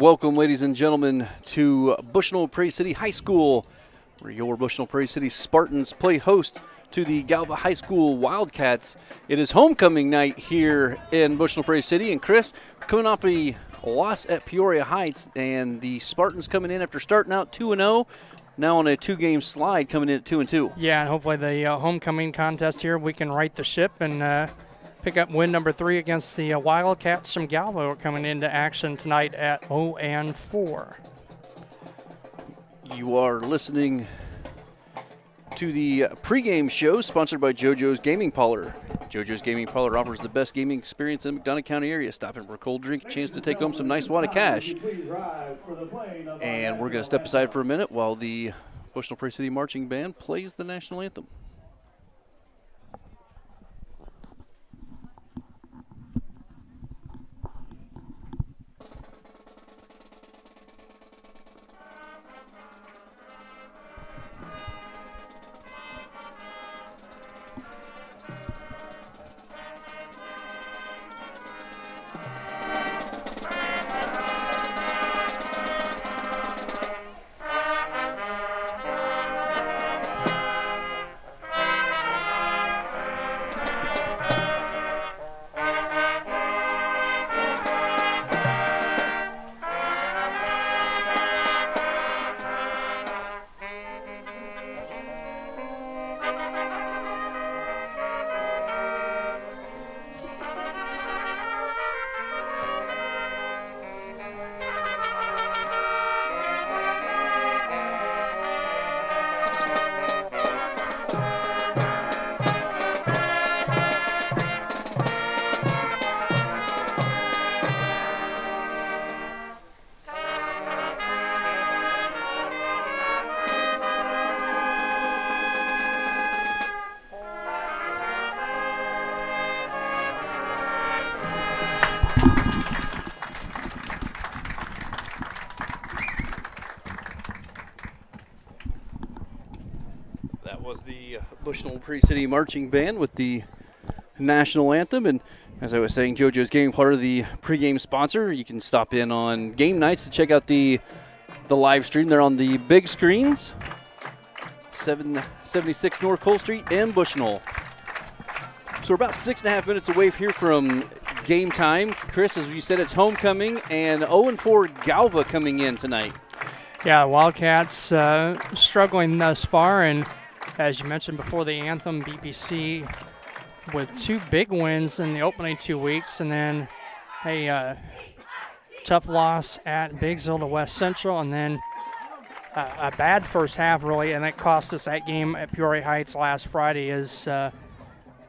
Welcome, ladies and gentlemen, to Bushnell Prairie City High School, where your Bushnell Prairie City Spartans play host to the Galva High School Wildcats. It is homecoming night here in Bushnell Prairie City, and Chris, coming off a loss at Peoria Heights, and the Spartans coming in after starting out 2-0, now on a two-game slide, coming in at 2-2. Yeah, and hopefully the homecoming contest here, we can right the ship and pick up win number 3 against the Wildcats from Galva. We're coming into action tonight at 0-4. You are listening to the pregame show sponsored by JoJo's Gaming Parlor. JoJo's Gaming Parlor offers the best gaming experience in the McDonough County area. Stop in for a cold drink, a chance to take home some nice wad of cash. And we're going to step aside for a minute while the Bushnell Prairie City Marching Band plays the national anthem. Bushnell Prairie City Marching Band with the national anthem. And as I was saying, JoJo's Gaming Parlor, the pregame sponsor. You can stop in on game nights to check out the live stream. They're on the big screens, 776 North Cole Street in Bushnell. So we're about 6.5 minutes away here from game time. Chris, as you said, it's homecoming, and 0-4 Galva coming in tonight. Yeah, Wildcats struggling thus far, and as you mentioned before the anthem, BPC with 2 big wins in the opening 2 weeks, and then a tough loss at Biggsville to West Central, and then a bad first half, really, and that cost us that game at Peoria Heights last Friday as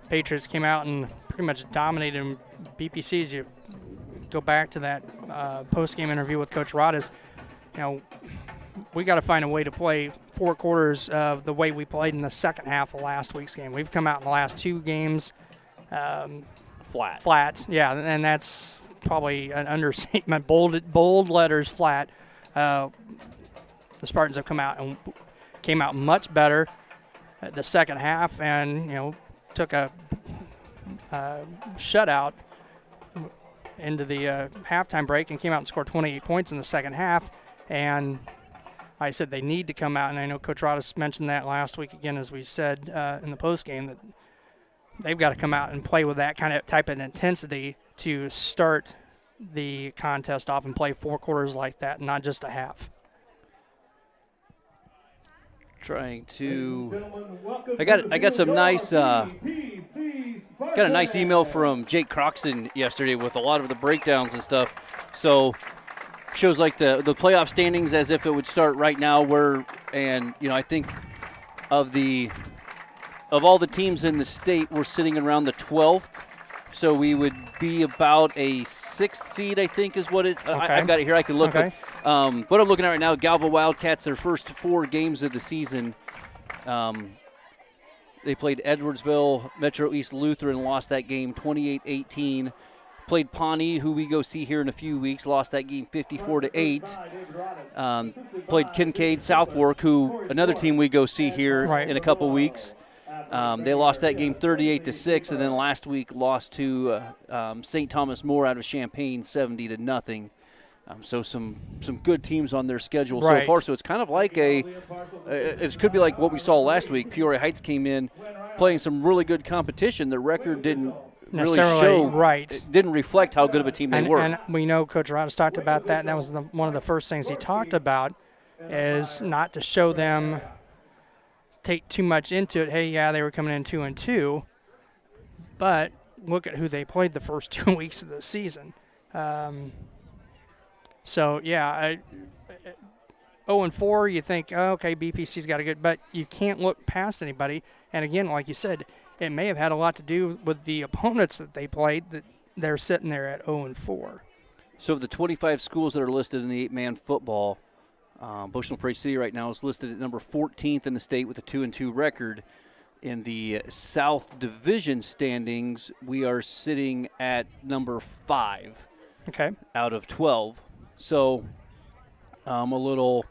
Patriots came out and pretty much dominated BPC. As you go back to that post-game interview with Coach Roddas, we got to find a way to play 4 quarters of the way we played in the second half of last week's game. We've come out in the last 2 games flat. Yeah, and that's probably an understatement. Bold letters, flat. The Spartans have come out and came out much better at the second half, and took a shutout into the halftime break and came out and scored 28 points in the second half. And I said they need to come out, and I know Coach Roddas mentioned that last week again, as we said in the postgame, that they've got to come out and play with that type of intensity to start the contest off and play 4 quarters like that, not just a half. Trying to, I got some nice, got a nice email from Jake Croxton yesterday with a lot of the breakdowns and stuff. So shows like the playoff standings as if it would start right now. I think of all the teams in the state, we're sitting around the 12th. So we would be about a 6th seed, I think, is what it. Okay. I've got it here. I can look. Okay. What I'm looking at right now, Galva Wildcats, their first 4 games of the season. They played Edwardsville, Metro East Lutheran, lost that game 28-18. Played Pawnee, who we go see here in a few weeks, lost that game 54-8. Played Kincaid Southwark, who another team we go see here in a couple weeks. They lost that game 38-6, and then last week lost to St. Thomas More out of Champaign 70-0. So some good teams on their schedule Right. so far. So it's kind of like it could be like what we saw last week. Peoria Heights came in playing some really good competition. The record didn't really show. Right. It didn't reflect how good of a team they were. And we know Coach Rogers talked about that. And that was one of the first things he talked about, is not to show them take too much into it. Hey, yeah, they were coming in 2-2, but look at who they played the first 2 weeks of the season. So, yeah, 0-4, you think, oh, okay, BPC's got a good, but you can't look past anybody. And again, like you said, it may have had a lot to do with the opponents that they played, that they're sitting there at 0-4. So of the 25 schools that are listed in the 8-man football, Bushnell Prairie City right now is listed at number 14th in the state with a 2-2 record. In the South Division standings, we are sitting at number 5 out of 12. So a little,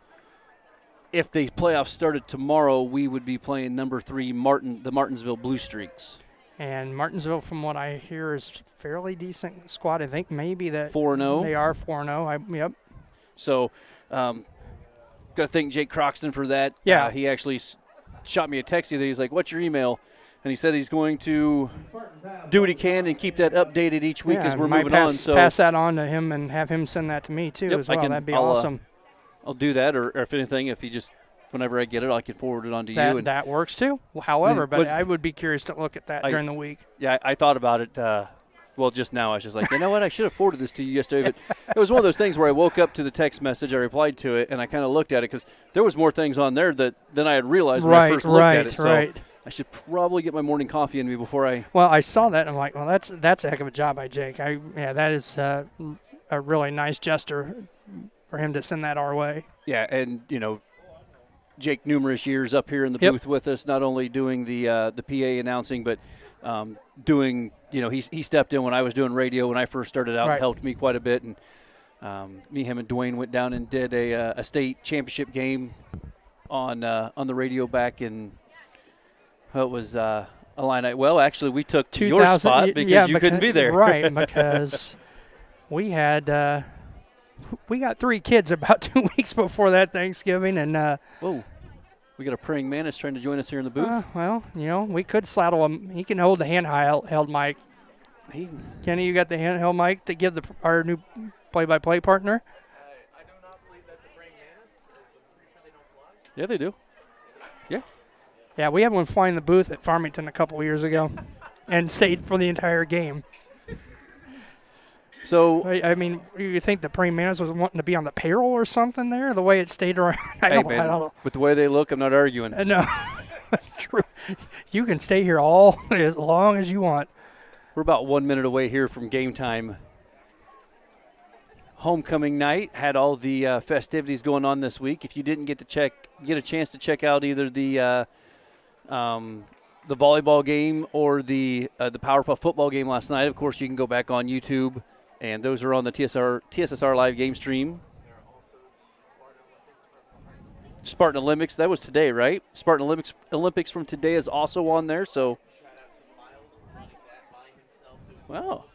if the playoffs started tomorrow, we would be playing number 3 the Martinsville Blue Streaks. And Martinsville, from what I hear, is fairly decent squad. I think maybe that 4-0. They are 4-0. Yep. So got to thank Jake Croxton for that. Yeah. He actually shot me a text the other day. He's like, "What's your email?" And he said he's going to do what he can and keep that updated each week as we're moving on. So pass that on to him and have him send that to me too as well. That'd be awesome. I'll do that, or if anything, if he just whenever I get it, I can forward it on to you. And that works too. However, but I would be curious to look at that during the week. Yeah, I thought about it. Just now I was just like, you know what? I should have forwarded this to you yesterday. But it was one of those things where I woke up to the text message, I replied to it, and I kind of looked at it because there was more things on there than I had realized when I first looked at it. So I should probably get my morning coffee in me before I. Well, I saw that, and I'm like, well, that's a heck of a job by Jake. That is a really nice gesture for him to send that our way. Yeah, and Jake, numerous years up here in the booth with us, not only doing the PA announcing, but doing. He stepped in when I was doing radio when I first started out and helped me quite a bit. And him, and Dwayne went down and did a state championship game on the radio back in. It was Illini. Well, actually, we took your spot because you couldn't be there. Right, because we got 3 kids about 2 weeks before that Thanksgiving, and whoa, we got a praying man that's trying to join us here in the booth. We could saddle him. He can hold the handheld mic. Kenny, you got the handheld mic to give our new play-by-play partner? I do not believe that's a praying mantis. I'm pretty sure they don't fly. Yeah, they do. Yeah. Yeah, we had one fly in the booth at Farmington a couple of years ago and stayed for the entire game. So I mean, you think the praying mantis was wanting to be on the payroll or something there? The way it stayed around, I don't know. With the way they look, I'm not arguing. No, true. You can stay here as long as you want. We're about 1 minute away here from game time. Homecoming night had all the festivities going on this week. If you didn't get a chance to check out either the volleyball game or the Powerpuff football game last night, of course you can go back on YouTube, and those are on the TSSR live game stream. Spartan Olympics, that was today, right? Spartan Olympics from today is also on there. So, wow.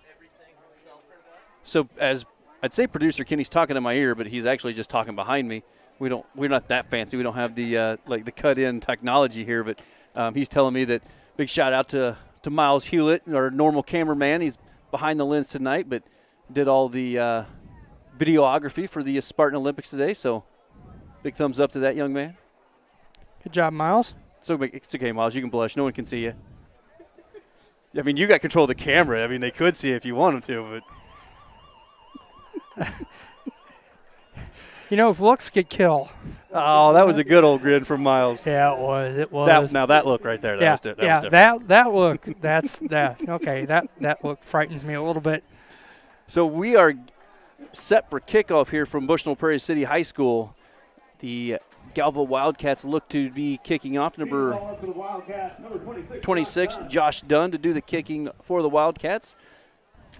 So as I'd say, producer Kenny's talking in my ear, but he's actually just talking behind me. We're not that fancy. We don't have the the cut-in technology here, but he's telling me that big shout out to Miles Hewlett, our normal cameraman. He's behind the lens tonight, but did all the videography for the Spartan Olympics today. So big thumbs up to that young man. Good job, Miles. So it's okay, Miles. You can blush. No one can see you. I mean, you got control of the camera. I mean, they could see if you want them to, but. If looks could kill. Oh, that was a good old grin from Miles. Yeah, it was. It was. That look right there. That look. That's that. Okay, that look frightens me a little bit. So we are set for kickoff here from Bushnell Prairie City High School. The Galva Wildcats look to be kicking off. Number 26, Josh Dunn, to do the kicking for the Wildcats.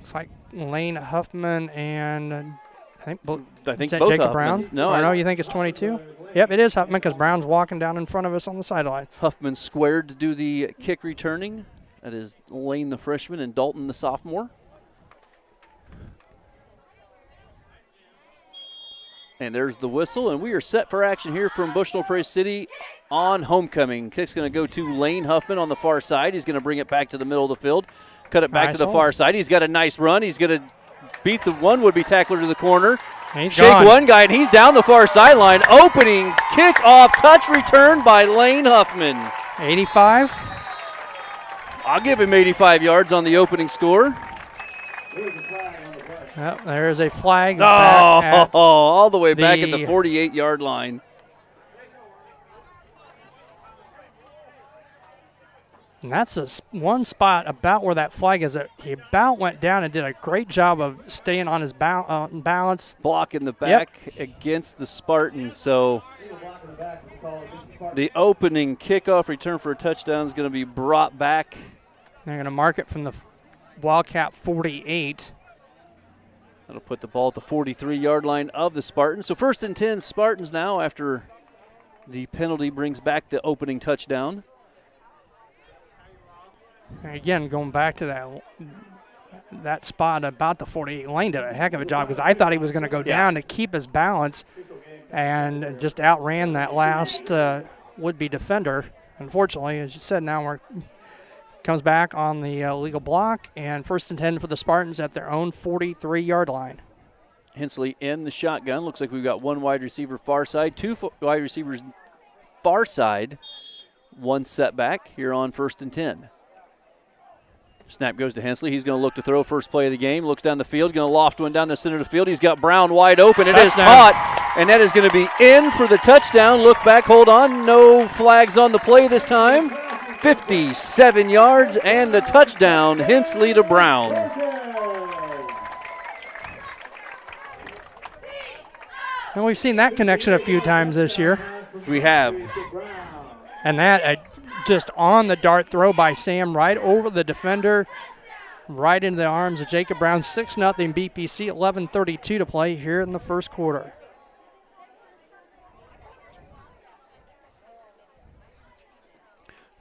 It's like Lane Huffman and I think is that both Jacob Huffmans. Brown? No, you think it's 22? Yep, it is Huffman because Brown's walking down in front of us on the sideline. Huffman squared to do the kick returning. That is Lane, the freshman, and Dalton, the sophomore. And there's the whistle, and we are set for action here from Bushnell Prairie City on homecoming. Kick's going to go to Lane Huffman on the far side. He's going to bring it back to the middle of the field, cut it back to the far side. He's got a nice run. He's going to beat the one would-be tackler to the corner. Shake one guy, and he's down the far sideline. Opening kickoff, touch return by Lane Huffman. 85. I'll give him 85 yards on the opening score. Well, there's a flag. All the way back at the 48-yard line. And that's one spot about where that flag is. He about went down and did a great job of staying on his balance. Blocking the back against the Spartans. So the opening kickoff return for a touchdown is going to be brought back. They're going to mark it from the Wildcat 48. That'll put the ball at the 43-yard line of the Spartans. So 1st and 10 Spartans now after the penalty brings back the opening touchdown. Again, going back to that spot about the 48, Lane did a heck of a job because I thought he was going to go down to keep his balance and just outran that last would-be defender. Unfortunately, as you said, now comes back on the legal block, and 1st and 10 for the Spartans at their own 43-yard line. Hensley in the shotgun. Looks like we've got one wide receiver far side, two wide receivers far side, one setback here on 1st and 10. Snap goes to Hensley. He's going to look to throw first play of the game. Looks down the field, going to loft one down the center of the field. He's got Brown wide open. It is caught, and that is going to be in for the touchdown. Look back, hold on. No flags on the play this time. 57 yards and the touchdown, Hensley to Brown. And we've seen that connection a few times this year. We have. And that just on the dart throw by Sam right over the defender, right into the arms of Jacob Brown. 6-0 BPC, 11:32 to play here in the first quarter.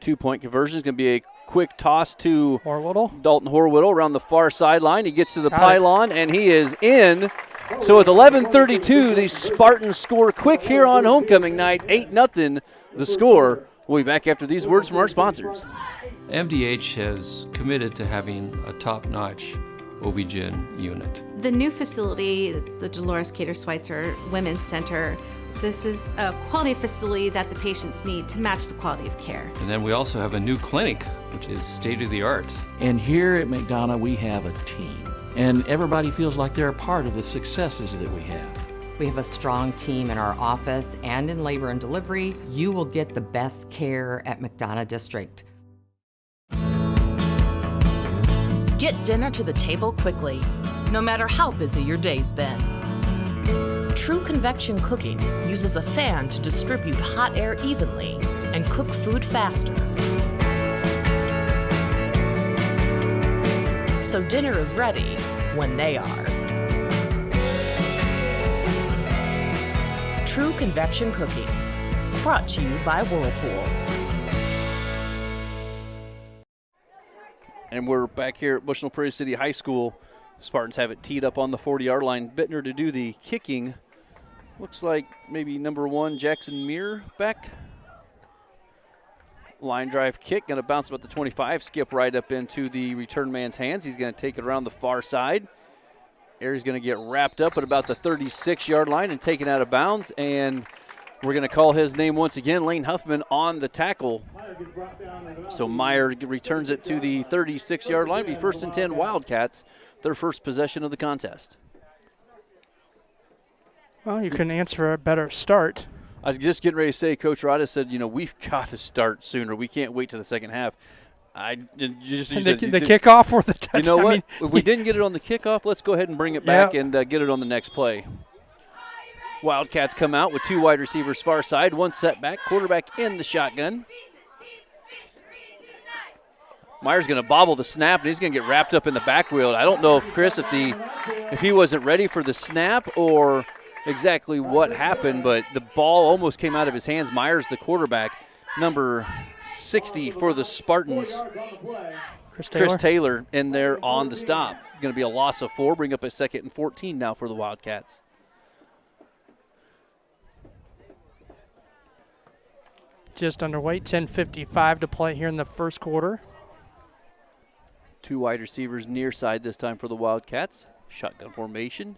Two-point conversion is going to be a quick toss to Dalton Horwittle around the far sideline. He gets to the pylon, and he is in. So with 11:32, the Spartans score quick here on homecoming night, 8-0 the score. We'll be back after these words from our sponsors. MDH has committed to having a top-notch OB-GYN unit. The new facility, the Dolores Cater Schweitzer Women's Center, this is a quality facility that the patients need to match the quality of care. And then we also have a new clinic, which is state-of-the-art. And here at McDonough, we have a team. And everybody feels like they're a part of the successes that we have. We have a strong team in our office and in labor and delivery. You will get the best care at McDonough District. Get dinner to the table quickly, no matter how busy your day's been. True Convection Cooking uses a fan to distribute hot air evenly and cook food faster. So dinner is ready when they are. True Convection Cooking, brought to you by Whirlpool. And we're back here at Bushnell Prairie City High School. Spartans have it teed up on the 40-yard line. Bittner to do the kicking. Looks like maybe number 1, Jackson Muir back. Line drive kick, going to bounce about the 25, skip right up into the return man's hands. He's going to take it around the far side. Air's going to get wrapped up at about the 36-yard line and taken out of bounds. And we're going to call his name once again, Lane Huffman on the tackle. So Meyer returns it to the 36-yard line. Be 1st and 10 Wildcats, their first possession of the contest. Well, you couldn't answer a better start. I was just getting ready to say, Coach Rada said, we've got to start sooner. We can't wait to the second half. The kickoff or the touchdown. You know what? If we didn't get it on the kickoff, let's go ahead and bring it back and get it on the next play. Wildcats come out with 2 wide receivers far side, 1 setback, quarterback in the shotgun. Meyer's going to bobble the snap, and he's going to get wrapped up in the back wheel. I don't know if Chris, if he wasn't ready for the snap or exactly what happened, but the ball almost came out of his hands. Meyer's the quarterback, number 60 for the Spartans. Chris Taylor in there on the stop. Going to be a loss of 4, bring up a 2nd and 14 now for the Wildcats. just underway. 10:55 to play here in the first quarter. Two wide receivers near side this time for the Wildcats. Shotgun formation.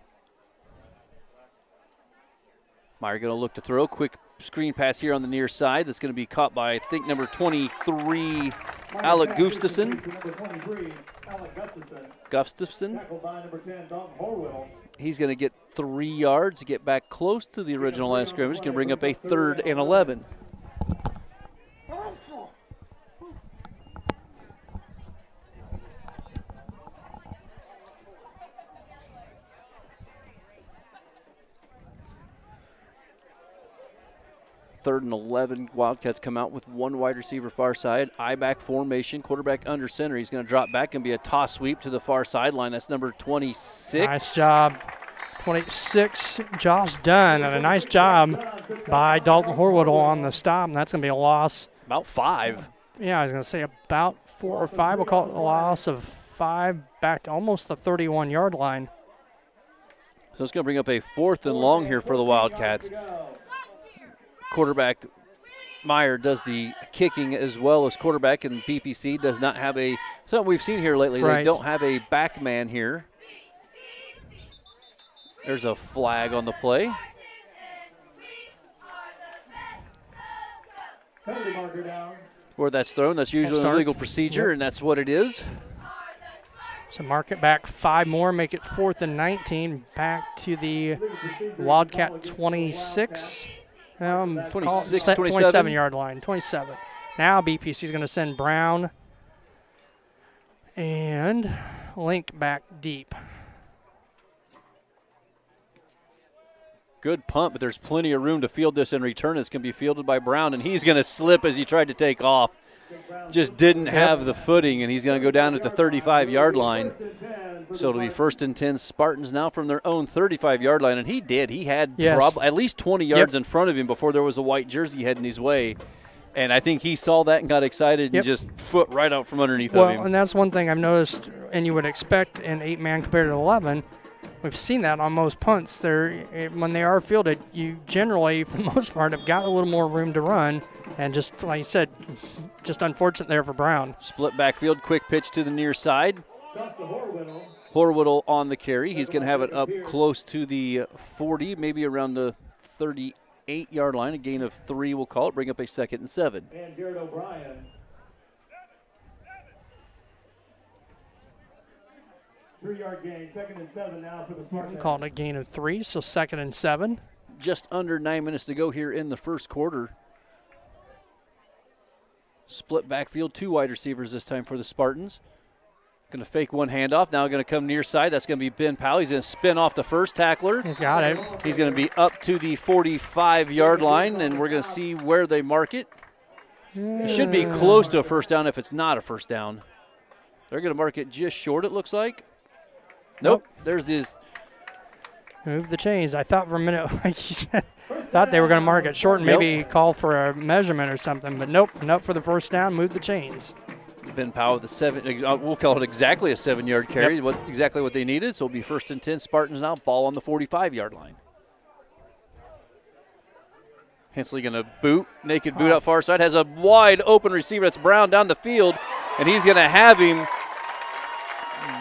Meyer going to look to throw. Quick screen pass here on the near side. That's going to be caught by, I think, number 23, Alec Gustafson. Gustafson. He's going to get 3 yards to get back close to the original line of scrimmage. Going to bring up a 3rd and 11. Third and 11. Wildcats come out with one wide receiver far side. I-back formation. Quarterback under center. He's going to drop back and be a toss sweep to the far sideline. That's number 26. Nice job. 26, Josh Dunn. And a nice job by Dalton Horwood on the stop. And that's going to be a loss. About 5. Yeah, I was going to say about 4 or 5. We'll call it a loss of 5 back to almost the 31-yard line. So it's going to bring up a 4th and long here for the Wildcats. Quarterback Meyer does the kicking as well as quarterback, and BPC does not have a – something we've seen here lately. Right. They don't have a back man here. There's a flag on the play. Where that's thrown, that's usually a legal procedure, and that's what it is. So mark it back 5 more, make it 4th and 19, back to the Wildcat 26. 26, 27-yard line, 27. Now BPC is going to send Brown and Link back deep. Good punt, but there's plenty of room to field this in return. It's going to be fielded by Brown, and he's going to slip as he tried to take off. Just didn't have the footing, and he's going to go down at the 35-yard line. So it'll be 1st and 10 Spartans now from their own 35-yard line, and he did. He had at least 20 yards in front of him before there was a white jersey heading his way. And I think he saw that and got excited and just foot right out from underneath of him. Well, and that's one thing I've noticed, and you would expect in 8-man compared to 11. We've seen that on most punts. When they are fielded, you generally, for the most part, have got a little more room to run. And just like you said, just unfortunate there for Brown. Split backfield, quick pitch to the near side. Horwittle on the carry. He's going to have it up close to the 40, maybe around the 38-yard line. A gain of 3, we'll call it. Bring up a 2nd and 7. And Jared O'Brien. 3-yard gain, 2nd and 7 now for the Spartans. Called a gain of 3, so 2nd and 7. Just under 9 minutes to go here in the first quarter. Split backfield, 2 wide receivers this time for the Spartans. Going to fake one handoff. Now going to come near side. That's going to be Ben Powell. He's going to spin off the first tackler. He's got it. He's going to be up to the 45-yard line, and we're going to see where they mark it. It should be close to a first down if it's not a first down. They're going to mark it just short, it looks like. Nope. There's this. Move the chains. I thought for a minute, like you said, thought they were going to mark it short and maybe call for a measurement or something, but nope for the first down, move the chains. Ben Powell with the 7, we'll call it exactly a 7-yard carry, exactly what they needed. So it'll be 1st and 10 Spartans now, ball on the 45-yard line. Hensley going to naked boot out far side, has a wide open receiver. That's Brown down the field, and he's going to have him.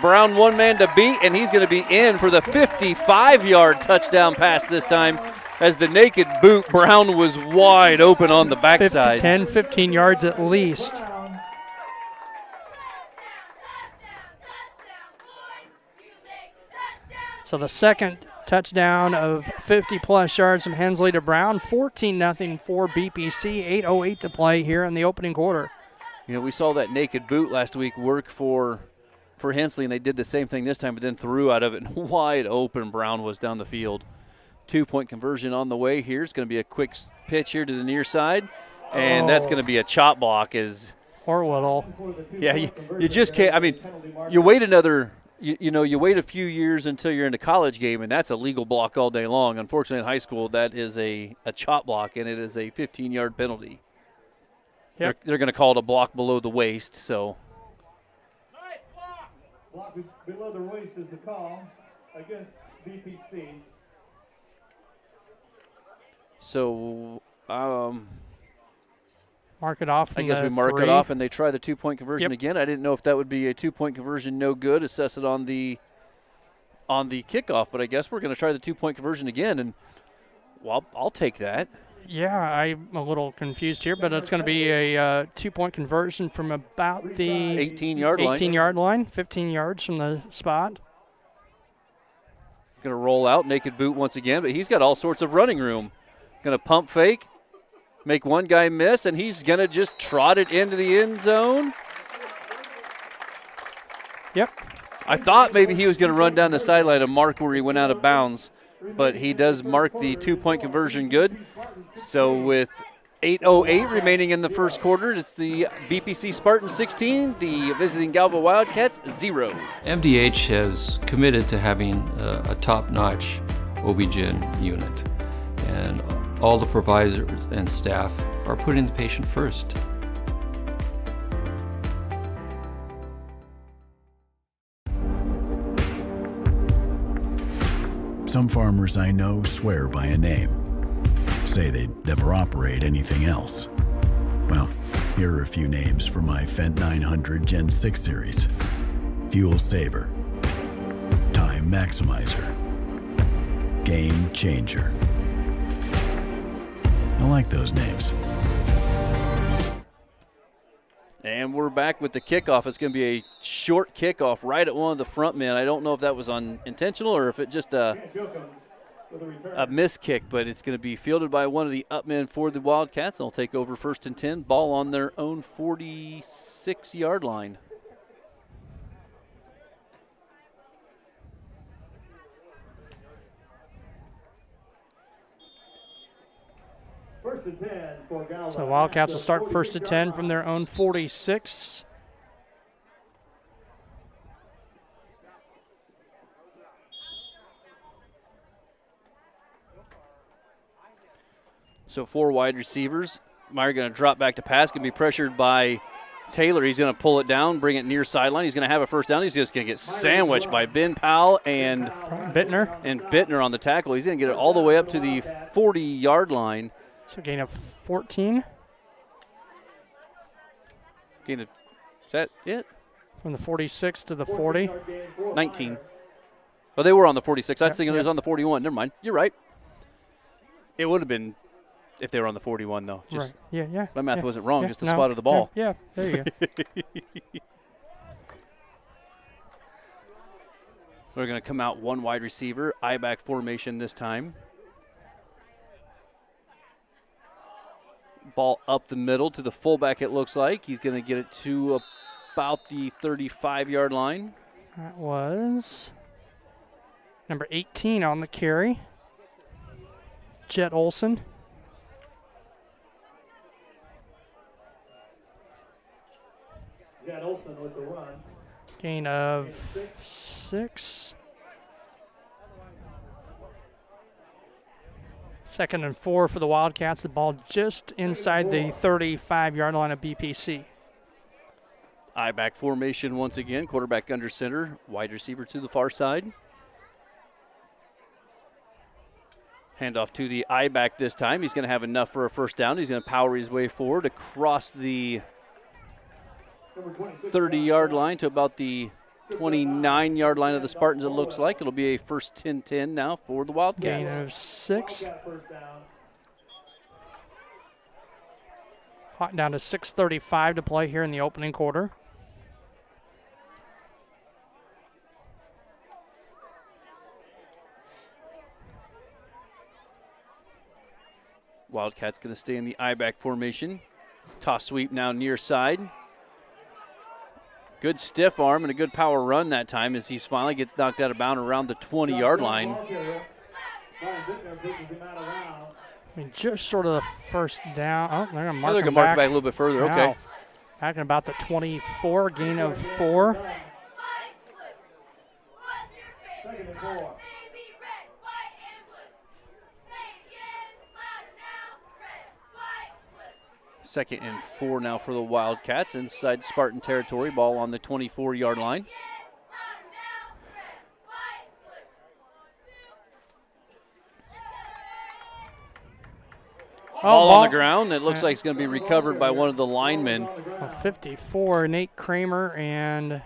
Brown one man to beat, and he's going to be in for the 55-yard touchdown pass this time. As the naked boot, Brown was wide open on the backside. 10, 15 yards at least. So the second touchdown of 50-plus yards from Hensley to Brown, 14-0 for BPC, 8:08 to play here in the opening quarter. You know, we saw that naked boot last week work for Hensley, and they did the same thing this time, but then threw out of it, and wide open Brown was down the field. 2-point conversion on the way here. It's going to be a quick pitch here to the near side, and that's going to be a chop block. Horwittle. Yeah, you just can't. I mean, you wait another – you wait a few years until you're in a college game, and that's a legal block all day long. Unfortunately, in high school, that is a chop block, and it is a 15-yard penalty. Yep. They're going to call it a block below the waist, so. Block below the waist is the call against BPC. So, Mark it off. I guess we mark it off and they try the 2-point conversion Yep. again. I didn't know if that would be a 2-point conversion no good, assess it on the kickoff, but I guess we're going to try the 2-point conversion again, and well, I'll take that. Yeah, I'm a little confused here, but it's going to be a 2-point conversion from about the 18-yard line. 18-yard line, 15 yards from the spot. Going to roll out, naked boot once again, but he's got all sorts of running room. Going to pump fake, make one guy miss, and he's going to just trot it into the end zone. Yep. I thought maybe he was going to run down the sideline and mark where he went out of bounds, but he does mark the 2-point conversion good. So with 8:08 remaining in the first quarter, it's the BPC Spartans 16, the visiting Galva Wildcats 0. MDH has committed to having a top-notch OB-GYN unit, and all the providers and staff are putting the patient first. Some farmers I know swear by a name, say they'd never operate anything else. Well, here are a few names for my Fendt 900 Gen 6 series. Fuel Saver, Time Maximizer, Game Changer. I like those names. And we're back with the kickoff. It's going to be a short kickoff right at one of the front men. I don't know if that was unintentional or if it just a miss kick, but it's going to be fielded by one of the up men for the Wildcats. They'll take over 1st and 10, ball on their own 46-yard line. First and 10 for Galva. So Wildcats will start 1st and 10 from their own 46. So 4 wide receivers. Meyer going to drop back to pass, going to be pressured by Taylor. He's going to pull it down, bring it near sideline. He's going to have a first down. He's just going to get sandwiched by Ben Powell and Bittner on the tackle. He's going to get it all the way up to the 40-yard line. So gain of 14. Gain of, is that it? From the 46 to the 40. 19. Oh, they were on the 46. I was thinking it was on the 41. Never mind. You're right. It would have been if they were on the 41, though. Right. Yeah. My math wasn't wrong, Yeah, just the spot of the ball. Yeah, there you go. We're going to come out 1 wide receiver, I-back formation this time. Ball up the middle to the fullback, it looks like. He's going to get it to about the 35-yard line. That was number 18 on the carry, Jet Olson. Jet Olson with the run. Gain of 6. 2nd and 4 for the Wildcats. The ball just inside the 35-yard line of BPC. I-back formation once again. Quarterback under center. Wide receiver to the far side. Handoff to the I-back this time. He's going to have enough for a first down. He's going to power his way forward across the 30-yard line to about the 29-yard line of the Spartans, it looks like. It'll be a 1st and 10 now for the Wildcats. Gain of 6. Clock down to 6:35 to play here in the opening quarter. Wildcats going to stay in the I-back formation. Toss sweep now near side. Good stiff arm and a good power run that time as he finally gets knocked out of bounds around the 20-yard line. I mean, just short of the first down. Oh, they're going to mark They're him going to mark back. back a little bit further. Now, Okay. Back in about the 24, gain of 4. Second and 4. Second and 4 now for the Wildcats inside Spartan territory. Ball on the 24-yard line. Ball on the ground. It looks like it's going to be recovered by one of the linemen. 54, Nate Kramer, and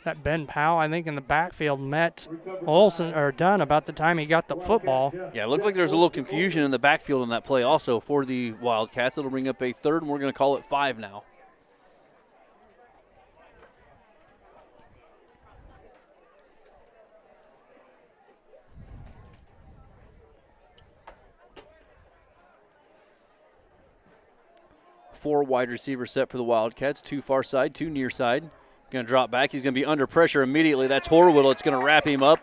that Ben Powell, I think, in the backfield met Olsen or Dunn about the time he got the football. Yeah, it looked like there's a little confusion in the backfield in that play also for the Wildcats. It'll bring up a third, and we're going to call it 5 now. Four wide receivers set for the Wildcats, 2 far side, 2 near side. Going to drop back. He's going to be under pressure immediately. That's Horwittle. It's going to wrap him up.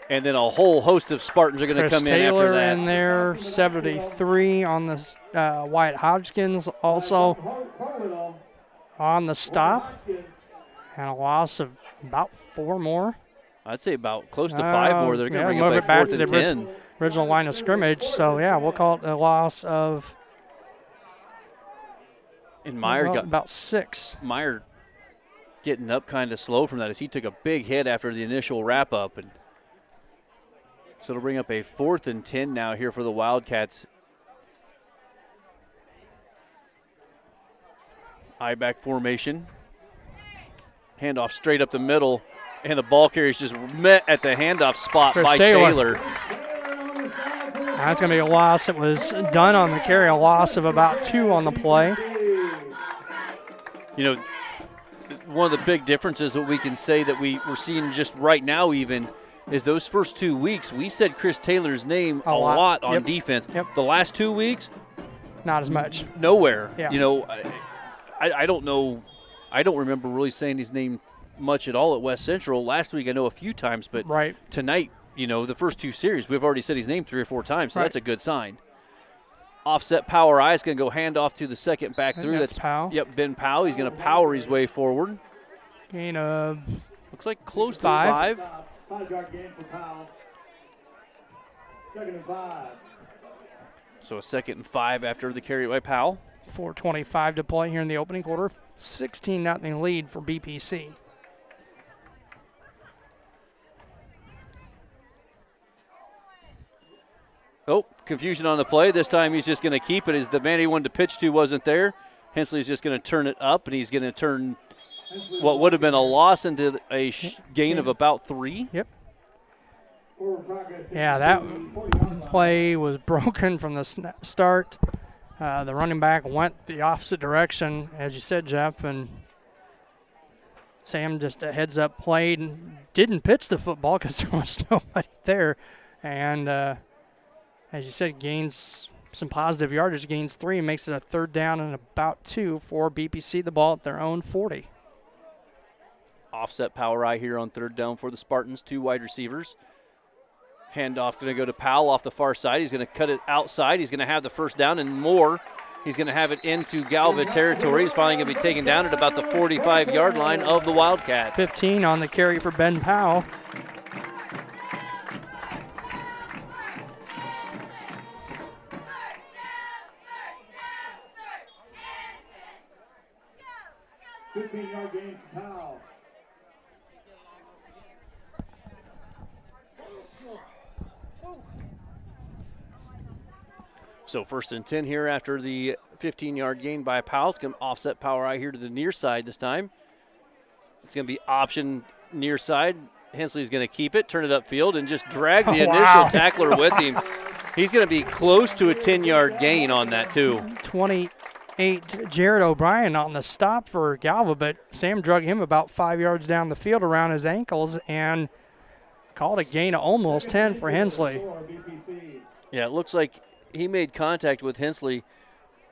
And then a whole host of Spartans are going to come in after that. In there, 73 on the Wyatt Hodgkins also on the stop. And a loss of about 4 more. I'd say about close to 5 more. They're going to bring move up it back to the 10. original line of scrimmage. So, yeah, we'll call it a loss of about 6. Meyer getting up kind of slow from that as he took a big hit after the initial wrap-up. And so it'll bring up a 4th and 10 now here for the Wildcats. I-back formation. Handoff straight up the middle, and the ball carrier is just met at the handoff spot by Taylor. That's going to be a loss. It was done on the carry, a loss of about 2 on the play. You know, one of the big differences that we can say that we're seeing just right now even is those first 2 weeks, we said Chris Taylor's name a lot on defense. The last 2 weeks, not as much. Nowhere. Yeah. You know, I don't know. I don't remember really saying his name much at all at West Central. Last week I know a few times, but tonight, you know, the first 2 series, we've already said his name 3 or 4 times, so that's a good sign. Offset power I is going to go hand off to the second back through. That's Powell. Yep, Ben Powell. He's going to power his way forward. Gain of looks like close to 5. 5-yard gain for Powell. 2nd and 5. So a 2nd and 5 after the carry by Powell. 4:25 to play here in the opening quarter. 16-0 lead for BPC. Oh, confusion on the play. This time he's just going to keep it as the man he wanted to pitch to wasn't there. Hensley's just going to turn it up, and he's going to turn what would have been a loss into a gain of about 3. Yep. Yeah, that play was broken from the start. The running back went the opposite direction, as you said, Jeff, and Sam just a heads-up played and didn't pitch the football because there was nobody there. And as you said, gains some positive yardage, gains 3, and makes it a 3rd down and about 2 for BPC, the ball at their own 40. Offset power eye here on 3rd down for the Spartans, 2 wide receivers. Handoff going to go to Powell off the far side. He's going to cut it outside. He's going to have the 1st down and more. He's going to have it into Galva territory. He's finally going to be taken down at about the 45-yard line of the Wildcats. 15 on the carry for Ben Powell. Yard gain for Powell. So 1st and 10 here after the 15-yard gain by Powell. It's going to offset power right here to the near side this time. It's going to be option near side. Hensley's going to keep it, turn it upfield, and just drag the initial tackler with him. He's going to be close to a 10-yard gain on that too. 28, Jared O'Brien on the stop for Galva, but Sam drug him about 5 yards down the field around his ankles and called a gain of almost 10 for Hensley. Yeah, it looks like he made contact with Hensley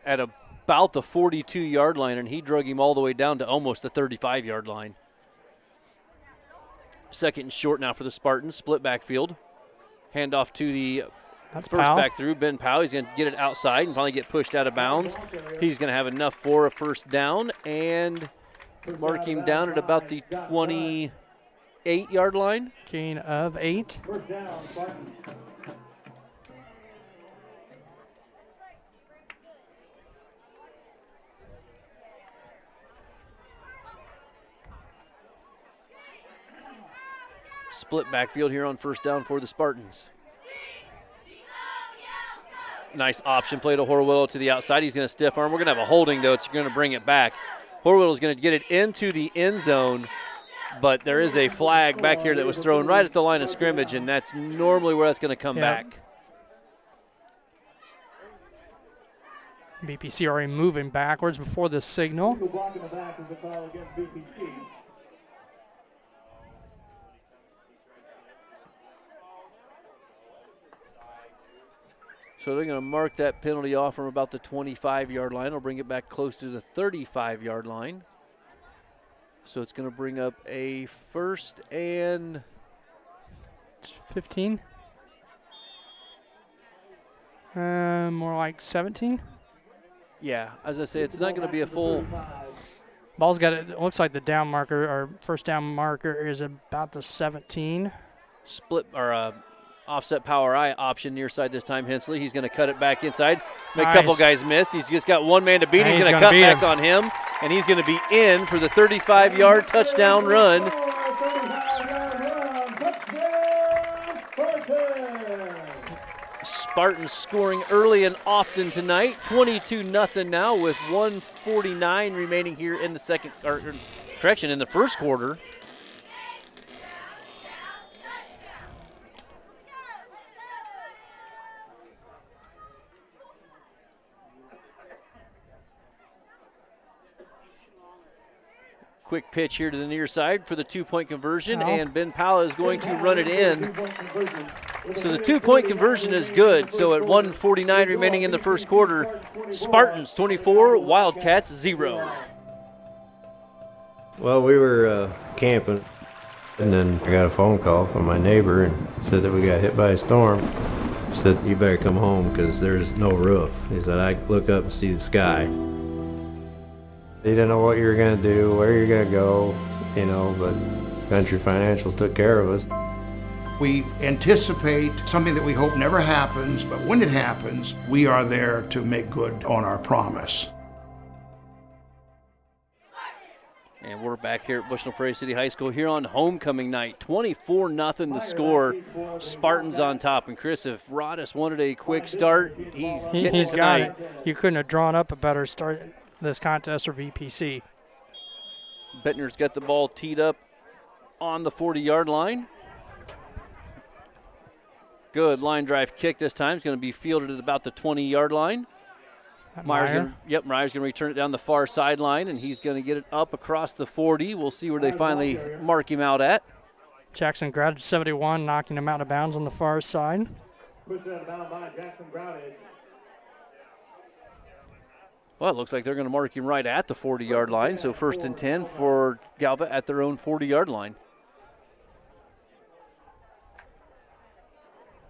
at about the 42-yard line, and he drug him all the way down to almost the 35-yard line. 2nd and short now for the Spartans. Split backfield. Handoff to the first back through, Ben Powell. He's going to get it outside and finally get pushed out of bounds. He's going to have enough for a 1st down and mark him down at about the 28-yard line. Gain of 8. Split backfield here on 1st down for the Spartans. Nice option play to Horwillow to the outside. He's going to stiff arm. We're going to have a holding, though. It's going to bring it back. Horwillow's going to get it into the end zone, but there is a flag back here that was thrown right at the line of scrimmage, and that's normally where that's going to come back. BPC already moving backwards before the signal. Block in the back is a foul against BPC. So they're going to mark that penalty off from about the 25-yard line. It'll bring it back close to the 35-yard line. So it's going to bring up a 1st and 15. More like 17. Yeah, as I say, it's not going to be a full. Ball's got it. Looks like the down marker or first down marker is about the 17. Split or offset power eye option near side this time. Hensley, he's going to cut it back inside. Make a couple guys miss. He's just got one man to beat. He's going to cut back on him, and he's going to be in for the 35-yard touchdown run. Spartans scoring early and often tonight. 22-0 now with 1:49 remaining here in the in the first quarter. Quick pitch here to the near side for the 2-point conversion, and Ben Pala is going to run it in. So the 2-point conversion is good. So at 1:49 remaining in the first quarter, Spartans 24, Wildcats 0. Well, we were camping, and then I got a phone call from my neighbor and said that we got hit by a storm. He said, "You better come home because there's no roof." He said, "I look up and see the sky." He didn't know what you were going to do, where you're going to go, but Country Financial took care of us. We anticipate something that we hope never happens, but when it happens, we are there to make good on our promise. And we're back here at Bushnell Prairie City High School here on homecoming night. 24-0 the score. Spartans on top. And Chris, if Rodis wanted a quick start, he's got it. You couldn't have drawn up a better start this contest for BPC. Bettner's got the ball teed up on the 40-yard line. Good line drive kick this time. It's going to be fielded at about the 20-yard line. Myers going to return it down the far sideline, and he's going to get it up across the 40. We'll see where they finally mark him out at. Jackson Groudage 71, knocking him out of bounds on the far side. Pushed out of bounds by Jackson Groudage. Well, it looks like they're going to mark him right at the 40-yard line, so 1st and 10 for Galva at their own 40-yard line.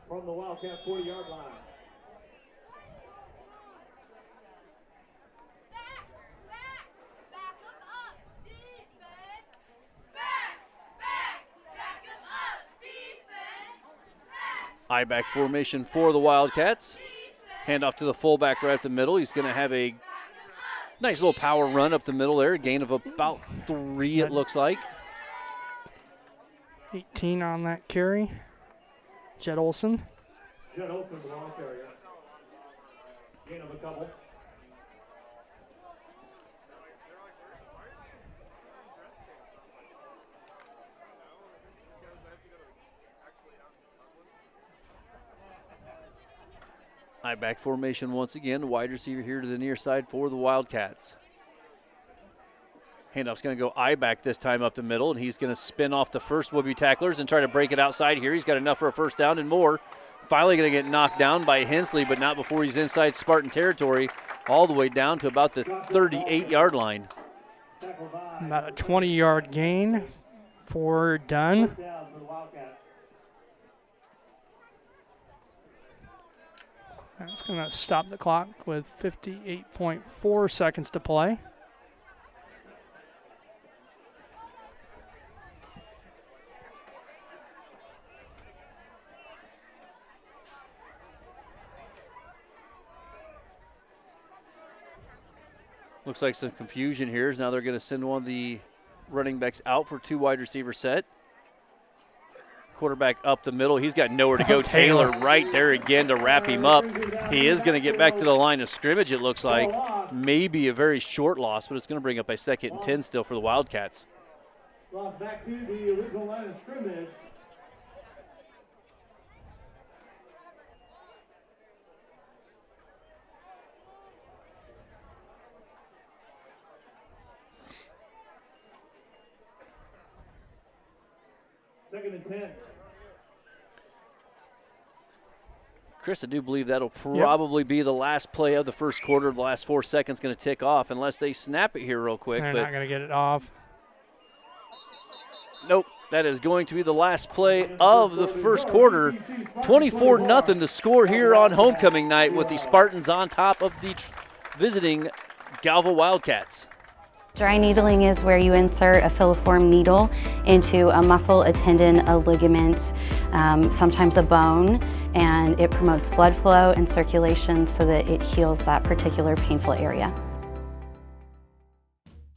From the Wildcat 40-yard line. I-back formation for the Wildcats. Handoff to the fullback right up the middle. He's going to have a nice little power run up the middle there. A gain of about 3, it looks like. 18 on that carry. Jed Olson. Jed Olson, the ball carrier. Gain of a couple. I-back formation once again. Wide receiver here to the near side for the Wildcats. Handoff's going to go I-back this time up the middle, and he's going to spin off the first would-be tacklers and try to break it outside here. He's got enough for a first down and more. Finally going to get knocked down by Hensley, but not before he's inside Spartan territory, all the way down to about the 38-yard line. About a 20-yard gain for Dunn. That's going to stop the clock with 58.4 seconds to play. Looks like some confusion here. Now they're going to send one of the running backs out for 2 wide receiver set. Quarterback up the middle. He's got nowhere to go. Taylor right there again to wrap him up. He is going to get back to the line of scrimmage, it looks like. Maybe a very short loss, but it's going to bring up a 2nd and 10 still for the Wildcats. Lost back to the original line of scrimmage. Second and 10. Chris, I do believe that'll probably be the last play of the first quarter. The last 4 seconds going to tick off unless they snap it here real quick. They're not going to get it off. Nope. That is going to be the last play of the first quarter. 24-0 the score here on homecoming night with the Spartans on top of the visiting Galva Wildcats. Dry needling is where you insert a filiform needle into a muscle, a tendon, a ligament, sometimes a bone, and it promotes blood flow and circulation so that it heals that particular painful area.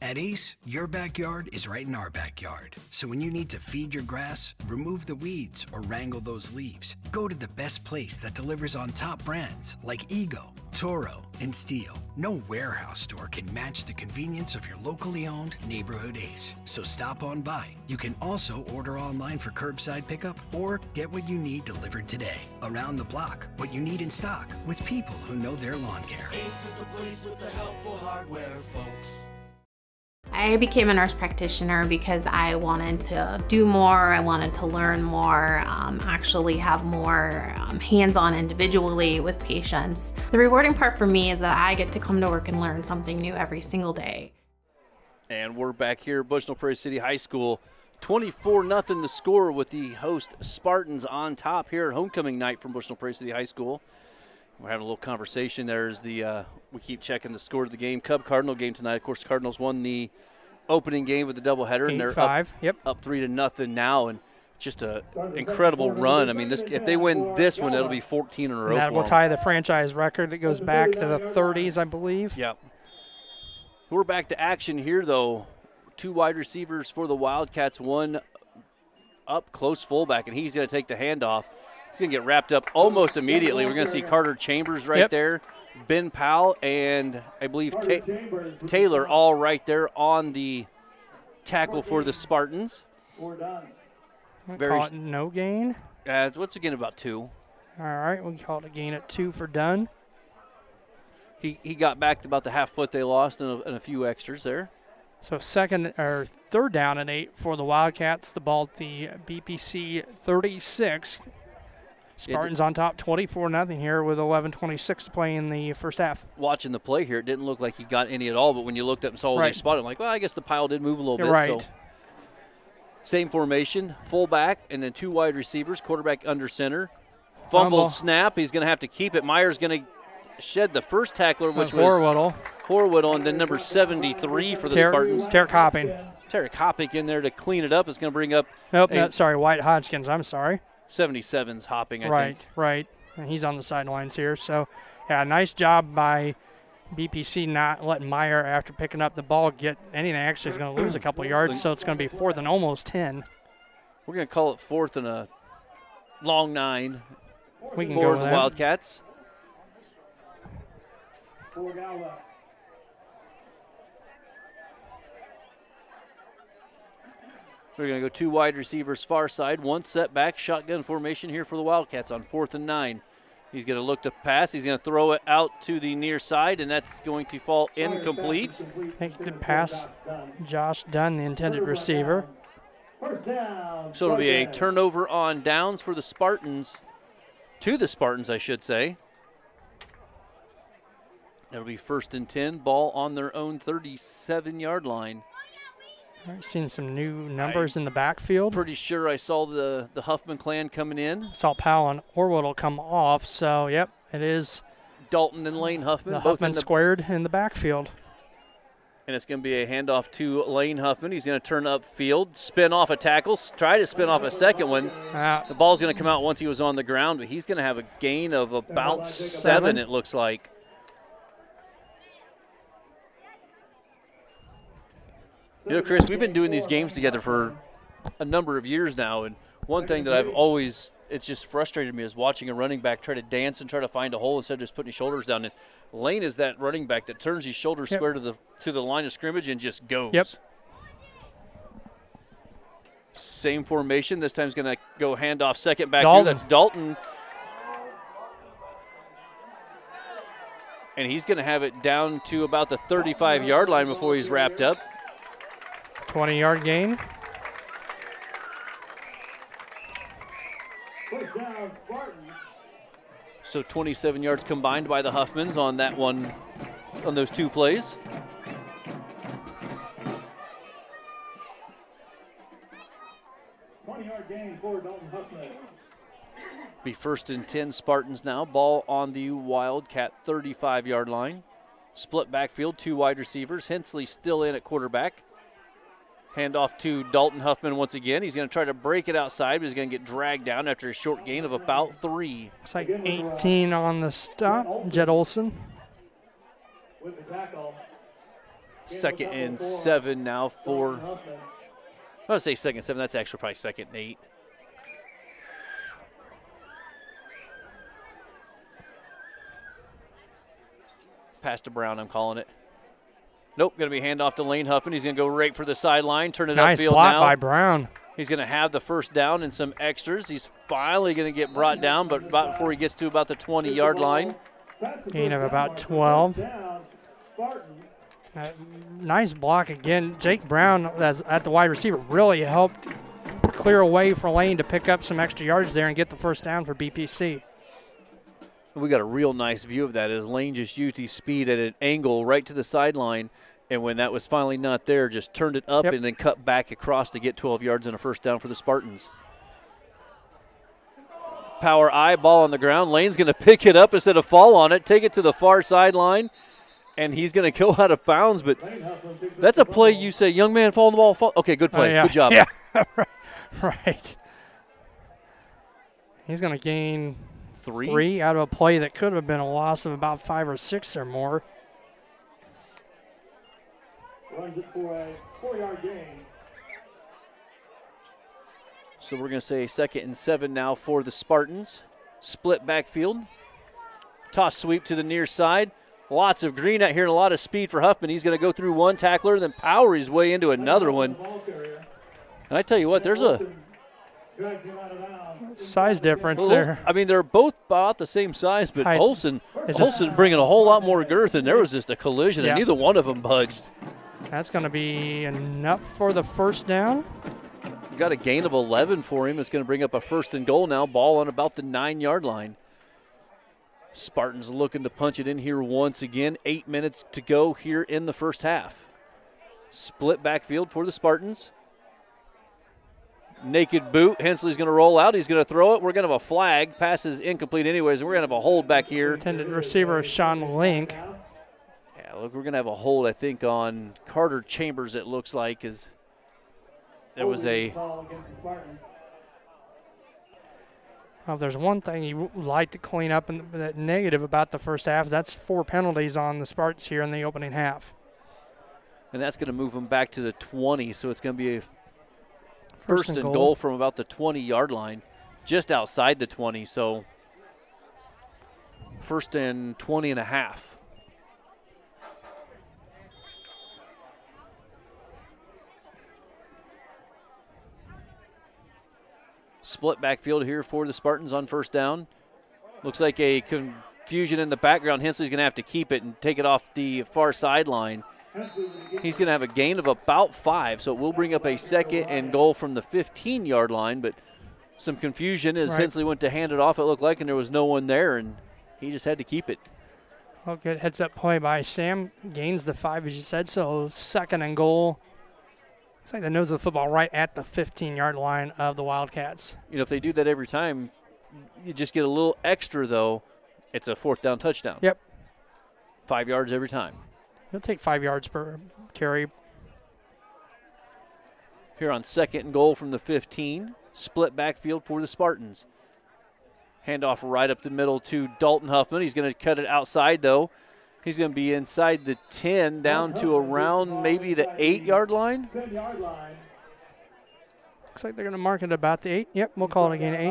At Ace, your backyard is right in our backyard. So when you need to feed your grass, remove the weeds, or wrangle those leaves, go to the best place that delivers on top brands like Ego, Toro, and Steel. No warehouse store can match the convenience of your locally owned neighborhood Ace. So stop on by. You can also order online for curbside pickup or get what you need delivered today. Around the block, what you need in stock with people who know their lawn care. Ace is the place with the helpful hardware, folks. I became a nurse practitioner because I wanted to do more, I wanted to learn more, actually have more hands-on individually with patients. The rewarding part for me is that I get to come to work and learn something new every single day. And we're back here at Bushnell Prairie City High School. 24-0 the score with the host Spartans on top here at homecoming night from Bushnell Prairie City High School. We're having a little conversation. There's the we keep checking the score of the game. Cub-Cardinal game tonight. Of course, Cardinals won the opening game with the doubleheader, and they're up 3-0 now, and just an incredible run. I mean, this if they win this one, it'll be 14 in a row. That will tie the franchise record that goes back to the 30s, I believe. Yep. We're back to action here, though. 2 wide receivers for the Wildcats. One up close fullback, and he's going to take the handoff. He's going to get wrapped up almost immediately. We're going to see Carter Chambers right there, Ben Powell, and I believe Taylor all right there on the tackle for the Spartans. Call it no gain. What's again about 2? All right, we call it a gain at 2 for Dunn. He got back to about the half foot they lost and a few extras there. So third down and 8 for the Wildcats. The ball at the BPC 36. Spartans on top 24-0 here with 11:26 to play in the first half. Watching the play here, it didn't look like he got any at all, but when you looked up and saw they spotted, I'm like, well, I guess the pile did move a little bit. Right. So. Same formation, fullback, and then 2 wide receivers, quarterback under center. Fumbled snap. He's going to have to keep it. Meyer's going to shed the first tackler, which was Horwittle, and then number 73 for the Spartans. Tarek Hopping. Tarek Hopping in there to clean it up. It's going to bring up. White Hodgkins. I'm sorry. 77's Hopping, I think. Right. And he's on the sidelines here. So, yeah, nice job by BPC not letting Meyer, after picking up the ball, get anything. Actually, he's going to lose a couple yards, so it's going to be 4th and almost 10. We're going to call it 4th and a long 9 we can for go the that. Wildcats. We're going to go 2 wide receivers far side, 1 setback, shotgun formation here for the Wildcats on 4th and 9. He's going to look to pass. He's going to throw it out to the near side, and that's going to fall incomplete. I think he did pass Josh Dunn, the intended receiver. So it'll be a turnover on downs for the Spartans, to the Spartans, I should say. It'll be 1st and 10, ball on their own 37-yard line. All right, seeing some new numbers in the backfield. Pretty sure I saw the Huffman clan coming in. Saw Powell and Orwood will come off. So, yep, it is Dalton and Lane Huffman. The both Huffman squared in the backfield. And it's going to be a handoff to Lane Huffman. He's going to turn upfield, spin off a tackle, try to spin off a second one. The ball's going to come out once he was on the ground, but he's going to have a gain of about 7, it looks like. You know, Chris, we've been doing these games together for a number of years now, and One thing that I've always, it's just frustrated me is watching a running back try to dance and try to find a hole instead of just putting his shoulders down. And Lane is that running back that turns his shoulders square to the line of scrimmage and just goes. Yep. Same formation. This time's going to go handoff second back here. That's Dalton. And he's going to have it down to about the 35-yard line before he's wrapped up. 20-yard gain. So 27 yards combined by the Huffmans on that one, on those two plays. Be 1st and 10 Spartans now. Ball on the Wildcat 35-yard line. Split backfield, 2 wide receivers. Hensley still in at quarterback. Handoff to Dalton Huffman once again. He's going to try to break it outside, but he's going to get dragged down after a short gain of about 3. Looks like 18 on the stop. Jed Olson. 2nd and 7 now for, I would say 2nd and 7. That's actually probably 2nd and 8. Pass to Brown, I'm calling it. Nope, going to be handoff to Lane Huffman. He's going to go right for the sideline, turn it upfield now. Nice block by Brown. He's going to have the first down and some extras. He's finally going to get brought down, but about before he gets to about the 20-yard line. Gain of about 12. Nice block again. Jake Brown, that's at the wide receiver, really helped clear a way for Lane to pick up some extra yards there and get the first down for BPC. We got a real nice view of that as Lane just used his speed at an angle right to the sideline, and when that was finally not there, just turned it up and then cut back across to get 12 yards and a first down for the Spartans. Power I, ball on the ground. Lane's going to pick it up instead of fall on it, take it to the far sideline, and he's going to go out of bounds. But that's a play you say, young man, fall on the ball. Fall. Okay, good play. Good job. Yeah, right. He's going to gain 3 out of a play that could have been a loss of about 5 or 6 or more. Runs it for a 4-yard gain. So we're going to say 2nd and 7 now for the Spartans. Split backfield. Toss sweep to the near side. Lots of green out here and a lot of speed for Huffman. He's going to go through one tackler, then power his way into another one. And I tell you what, there's a size difference there. I mean, they're both about the same size, but Olsen bringing a whole lot more girth, and there was just a collision, and neither one of them budged. That's going to be enough for the first down. Got a gain of 11 for him. It's going to bring up a 1st and goal now. Ball on about the 9-yard line. Spartans looking to punch it in here once again. 8 minutes to go here in the first half. Split backfield for the Spartans. Naked boot. Hensley's going to roll out. He's going to throw it. We're going to have a flag. Pass is incomplete anyways, and we're going to have a hold back here. Intended receiver is Sean Link. Yeah, look, we're going to have a hold, I think, on Carter Chambers, it looks like, as there was a... Well, if there's one thing you would like to clean up and that negative about the first half, that's 4 penalties on the Spartans here in the opening half. And that's going to move them back to the 20, so it's going to be a first and goal from about the 20-yard line, just outside the 20, so 1st and 20 and a half. Split backfield here for the Spartans on first down. Looks like a confusion in the background. Hensley's going to have to keep it and take it off the far sideline. He's going to have a gain of about 5, so it will bring up a 2nd and goal from the 15-yard line, but some confusion as Hensley went to hand it off, it looked like, and there was no one there, and he just had to keep it. Well, good heads-up play by Sam. Gains the 5, as you said, so 2nd and goal. Looks like the nose of the football right at the 15-yard line of the Wildcats. You know, if they do that every time, you just get a little extra, though. It's a 4th down touchdown. Yep. 5 yards every time. He'll take 5 yards per carry. Here on 2nd and goal from the 15. Split backfield for the Spartans. Handoff right up the middle to Dalton Huffman. He's going to cut it outside, though. He's going to be inside the 10 down to around maybe the 8-yard line. Looks like they're going to mark it about the 8. Yep, we'll call it a gain of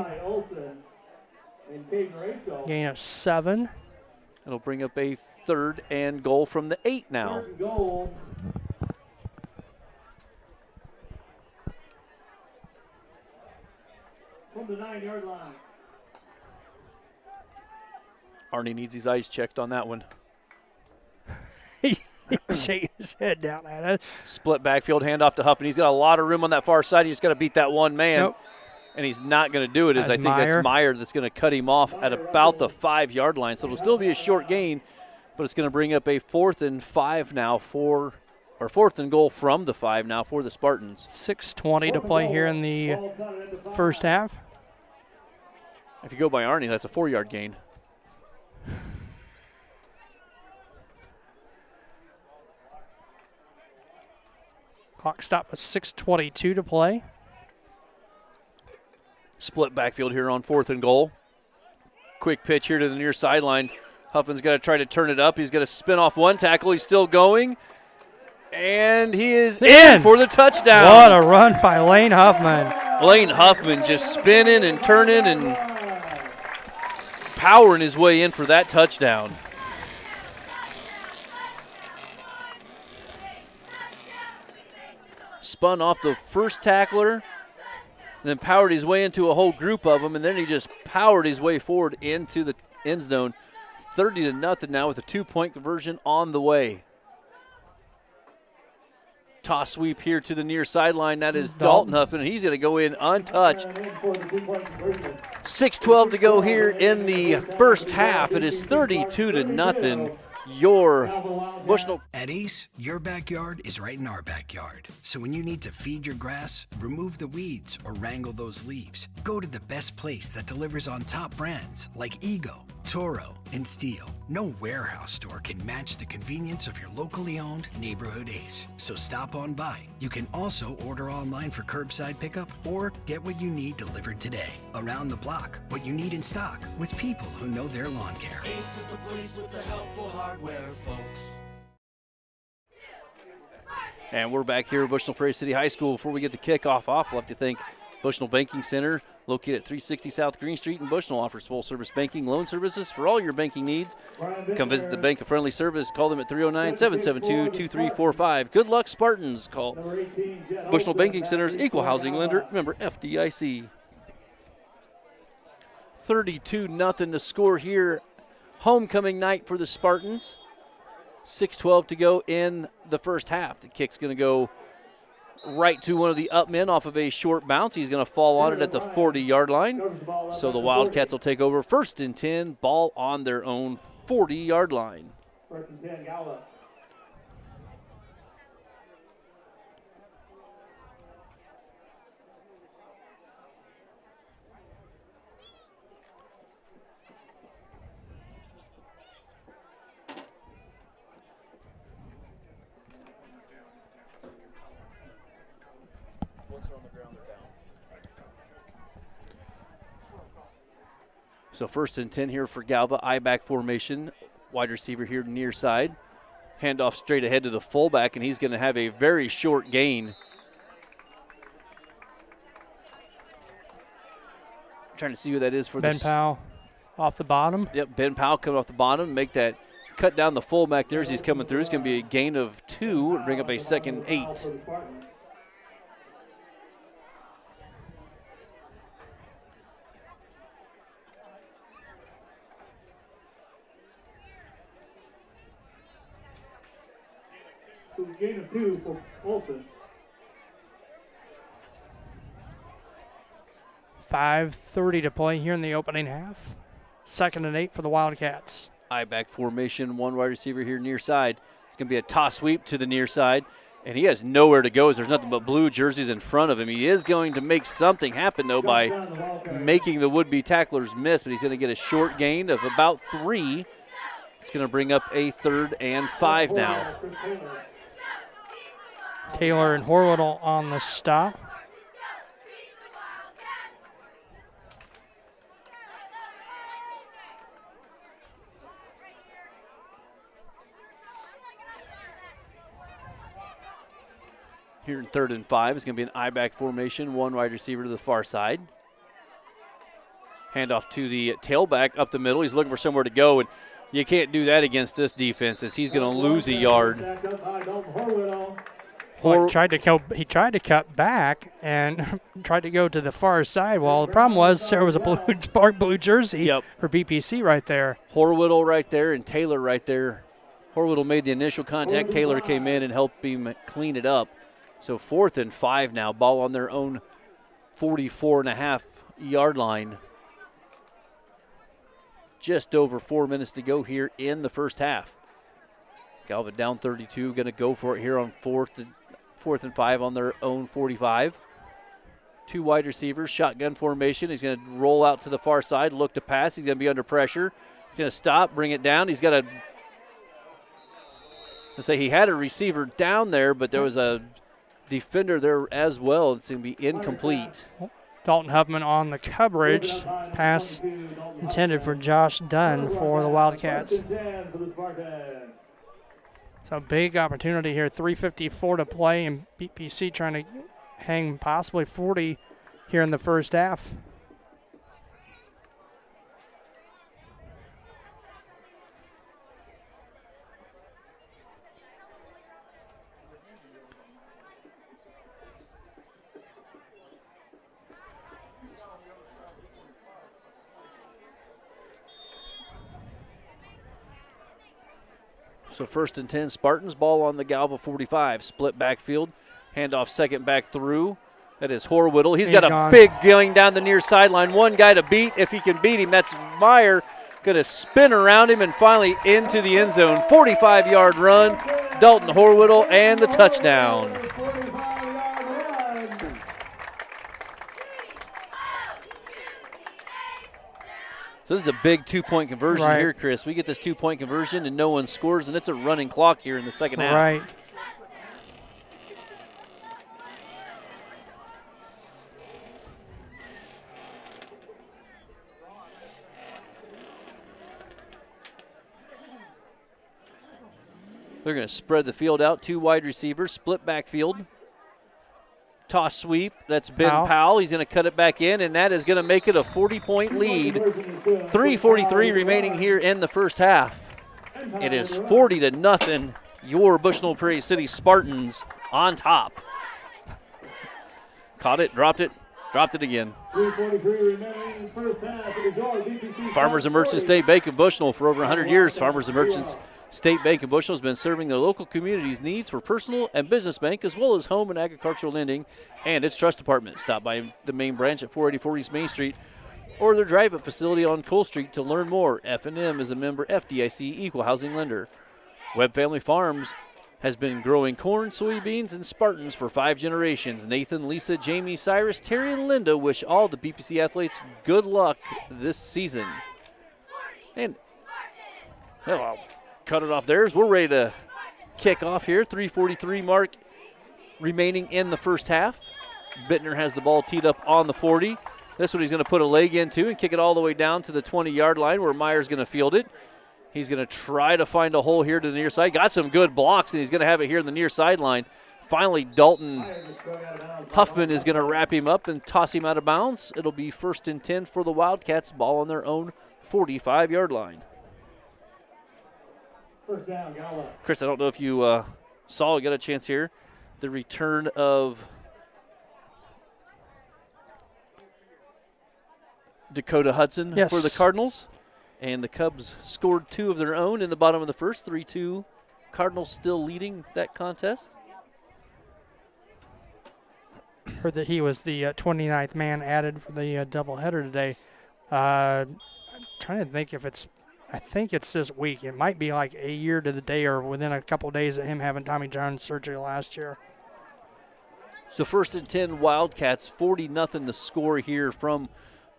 8. Gain of 7. It'll bring up a 3rd and goal from the 8 now. 3rd and goal. From the 9-yard line. Arnie needs his eyes checked on that one. Shake his head down at it. Split backfield handoff to Huffman. He's got a lot of room on that far side. He's got to beat that one man. Nope. And he's not going to do it, as I think Meyer. that's Meyer that's going to cut him off at about the 5-yard line. So it'll still be a short gain, but it's going to bring up a 4th and 5 now or 4th and goal from the 5 now for the Spartans. 6:20 to play here in the first half. If you go by Arnie, that's a 4-yard gain. Clock stop with 6:22 to play. Split backfield here on 4th and goal. Quick pitch here to the near sideline. Huffman's got to try to turn it up. He's got to spin off one tackle. He's still going. And he is in for the touchdown. What a run by Lane Huffman. Lane Huffman just spinning and turning and powering his way in for that touchdown. Spun off the first tackler, then powered his way into a whole group of them, and then he just powered his way forward into the end zone. 30-0 now with a 2-point conversion on the way. Toss sweep here to the near sideline. That is Dalton Huffman, and he's going to go in untouched. 6:12 to go here in the first half. It is 32-0. Your Bushnell. At Ace, your backyard is right in our backyard. So when you need to feed your grass, remove the weeds, or wrangle those leaves, go to the best place that delivers on top brands like Ego, Toro, and Steel. No warehouse store can match the convenience of your locally owned neighborhood Ace. So stop on by. You can also order online for curbside pickup or get what you need delivered today. Around the block, what you need in stock with people who know their lawn care. Ace is the place with the helpful hardware, folks. And we're back here at Bushnell Prairie City High School. Before we get the kickoff off, we'll have to thank Bushnell Banking Center, located at 360 South Green Street in Bushnell, offers full-service banking, loan services for all your banking needs. Come visit the bank of friendly service. Call them at 309-772-2345. Good luck, Spartans. Call Bushnell Banking Center's equal housing lender, member FDIC. 32-0 the score here. Homecoming night for the Spartans. 6:12 to go in the first half. The kick's going to go right to one of the up men off of a short bounce. He's going to fall on it at the 40-yard line. So the Wildcats will take over 1st and 10, ball on their own 40-yard line. 1st and 10, Galva. So 1st and 10 here for Galva, I-back formation. Wide receiver here near side. Handoff straight ahead to the fullback, and he's going to have a very short gain. Trying to see who that is for Ben Powell off the bottom. Yep, Ben Powell coming off the bottom. Make that cut down the fullback there as he's coming through. It's going to be a gain of 2 and bring up a 2nd and 8. Gain of 2 for Olsen. 5:30 to play here in the opening half. 2nd and 8 for the Wildcats. I-back formation, one wide receiver here near side. It's going to be a toss sweep to the near side, and he has nowhere to go as there's nothing but blue jerseys in front of him. He is going to make something happen, though, by making the would-be tacklers miss, but he's going to get a short gain of about 3. It's going to bring up a 3rd and 5 now. Taylor and Horwittle on the stop. Here in 3rd and 5, it's going to be an I-back formation, one wide receiver to the far side. Handoff to the tailback up the middle. He's looking for somewhere to go, and you can't do that against this defense as he's going to lose a yard. Well, he tried to cut back and tried to go to the far side. Well, the problem was there was a blue jersey for BPC right there. Horwittle right there and Taylor right there. Horwittle made the initial contact. Taylor came in and helped him clean it up. So 4th and 5 now. Ball on their own 44.5-yard line. Just over 4 minutes to go here in the first half. Galva down 32, going to go for it here on 4th and 5 on their own 45. 2 wide receivers, shotgun formation. He's going to roll out to the far side, look to pass. He's going to be under pressure. He's going to stop, bring it down. He's got a – he had a receiver down there, but there was a defender there as well. It's going to be incomplete. Dalton Huffman on the coverage. Pass intended for Josh Dunn for the Wildcats. So big opportunity here. 3:54 to play, and BPC trying to hang possibly 40 here in the first half. So 1st and 10, Spartans. Ball on the Galva 45. Split backfield. Handoff second back through. That is Horwittle. He's got a big going down the near sideline. One guy to beat. If he can beat him, that's Meyer. Going to spin around him and finally into the end zone. 45-yard run. Dalton Horwittle and the touchdown. So this is a big 2-point conversion here, Chris. We get this 2-point conversion and no one scores, and it's a running clock here in the second half. Right. They're going to spread the field out. 2 wide receivers, split backfield. Toss sweep. That's Ben Powell. He's going to cut it back in, and that is going to make it a 40-point lead. 3:43 remaining here in the first half. It is 40-0. Your Bushnell Prairie City Spartans on top. Caught it, dropped it again. Farmers and Merchants State Bank of Bushnell for over 100 years. Farmers and Merchants State Bank of Bushnell has been serving their local community's needs for personal and business bank, as well as home and agricultural lending and its trust department. Stop by the main branch at 484 East Main Street or their drive-up facility on Cole Street to learn more. F&M is a member FDIC equal housing lender. Webb Family Farms has been growing corn, soybeans, and Spartans for 5 generations. Nathan, Lisa, Jamie, Cyrus, Terry, and Linda wish all the BPC athletes good luck this season. And, well, I'll cut it off there as we're ready to kick off here. 3:43 mark remaining in the first half. Bittner has the ball teed up on the 40. This one he's going to put a leg into and kick it all the way down to the 20-yard line where Meyer's going to field it. He's going to try to find a hole here to the near side. Got some good blocks, and he's going to have it here in the near sideline. Finally, Dalton Huffman is going to wrap him up and toss him out of bounds. It'll be 1st and 10 for the Wildcats. Ball on their own 45-yard line. Chris, I don't know if you saw, got a chance here. The return of Dakota Hudson for the Cardinals. And the Cubs scored 2 of their own in the bottom of the first. 3-2. Cardinals still leading that contest. Heard that he was the 29th man added for the doubleheader today. I'm trying to think if it's, I think it's this week. It might be like a year to the day or within a couple of days of him having Tommy John surgery last year. So 1st and 10 Wildcats, 40-0 the score here from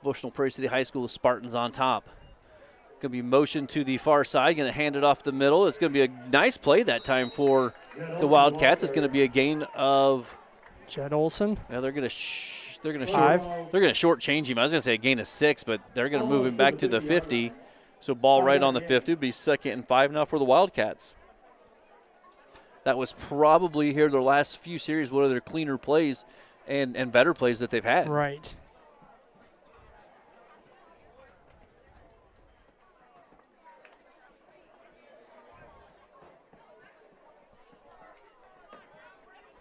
Bushnell Prairie City High School. The Spartans on top. Going to be motion to the far side, going to hand it off the middle. It's going to be a nice play that time for the Wildcats. It's going to be a gain of Jed Olson. Yeah, they're going to shortchange him. I was going to say a gain of 6, but they're going to move him back to the 50. So ball right on the 50 would be 2nd and 5 now for the Wildcats. that was probably here their last few series, one of their cleaner plays and better plays that they've had. Right.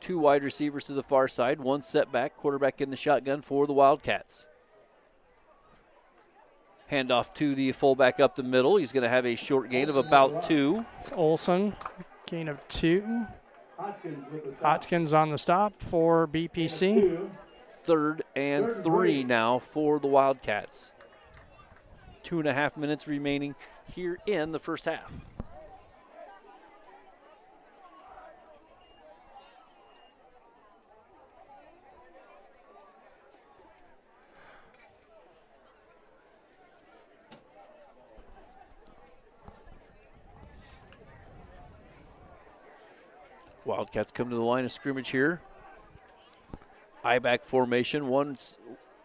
Two wide receivers to the far side, one setback, quarterback in the shotgun for the Wildcats. Handoff to the fullback up the middle. He's going to have a short gain of about 2. It's Olson, gain of 2. Hodgkins on the stop for BPC. 3rd and 3 now for the Wildcats. 2.5 minutes remaining here in the first half. Wildcats come to the line of scrimmage here. I-back formation, one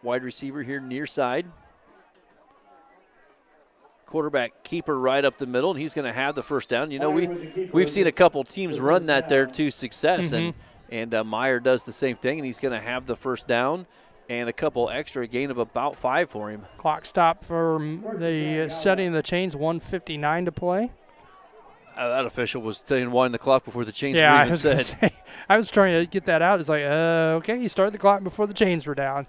wide receiver here near side. Quarterback keeper right up the middle, and he's going to have the first down. You know, we've seen a couple teams run that there to success, and Meyer does the same thing, and he's going to have the first down and a couple extra, gain of about 5 for him. Clock stop for the setting of the chains, 1:59 to play. That official was saying wind the clock before the chains were even set. I was trying to get that out. It's like, okay, you started the clock before the chains were down.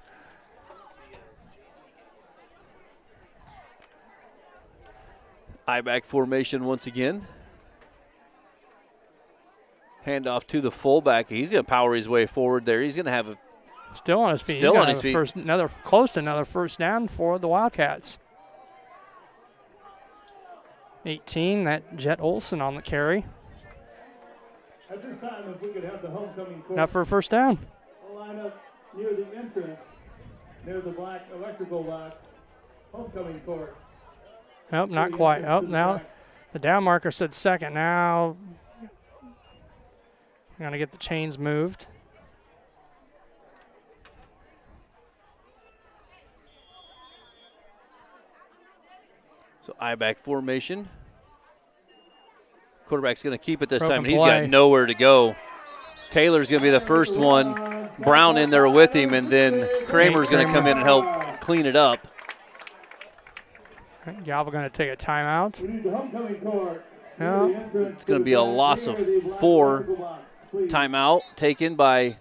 I-back formation once again. Handoff to the fullback. He's going to power his way forward there. He's going to have a still on his feet. Still on his feet. Close to another first down for the Wildcats. 18, that Jet Olson on the carry. At this time, if we could have the homecoming court Not for a first down. line up near the entrance, near the black electrical box, homecoming court. Nope, not quite. Oh, now the down marker said second. Now I'm going to get the chains moved. So I-back formation. Quarterback's going to keep it this Broken time, and he's play. got nowhere to go. Taylor's going to be the first one. Brown in there with him, and then Kramer's going to come in and help clean it up. Galva going to take a timeout. We need the homecoming court. Yeah. It's going to be a loss of 4. Timeout taken by.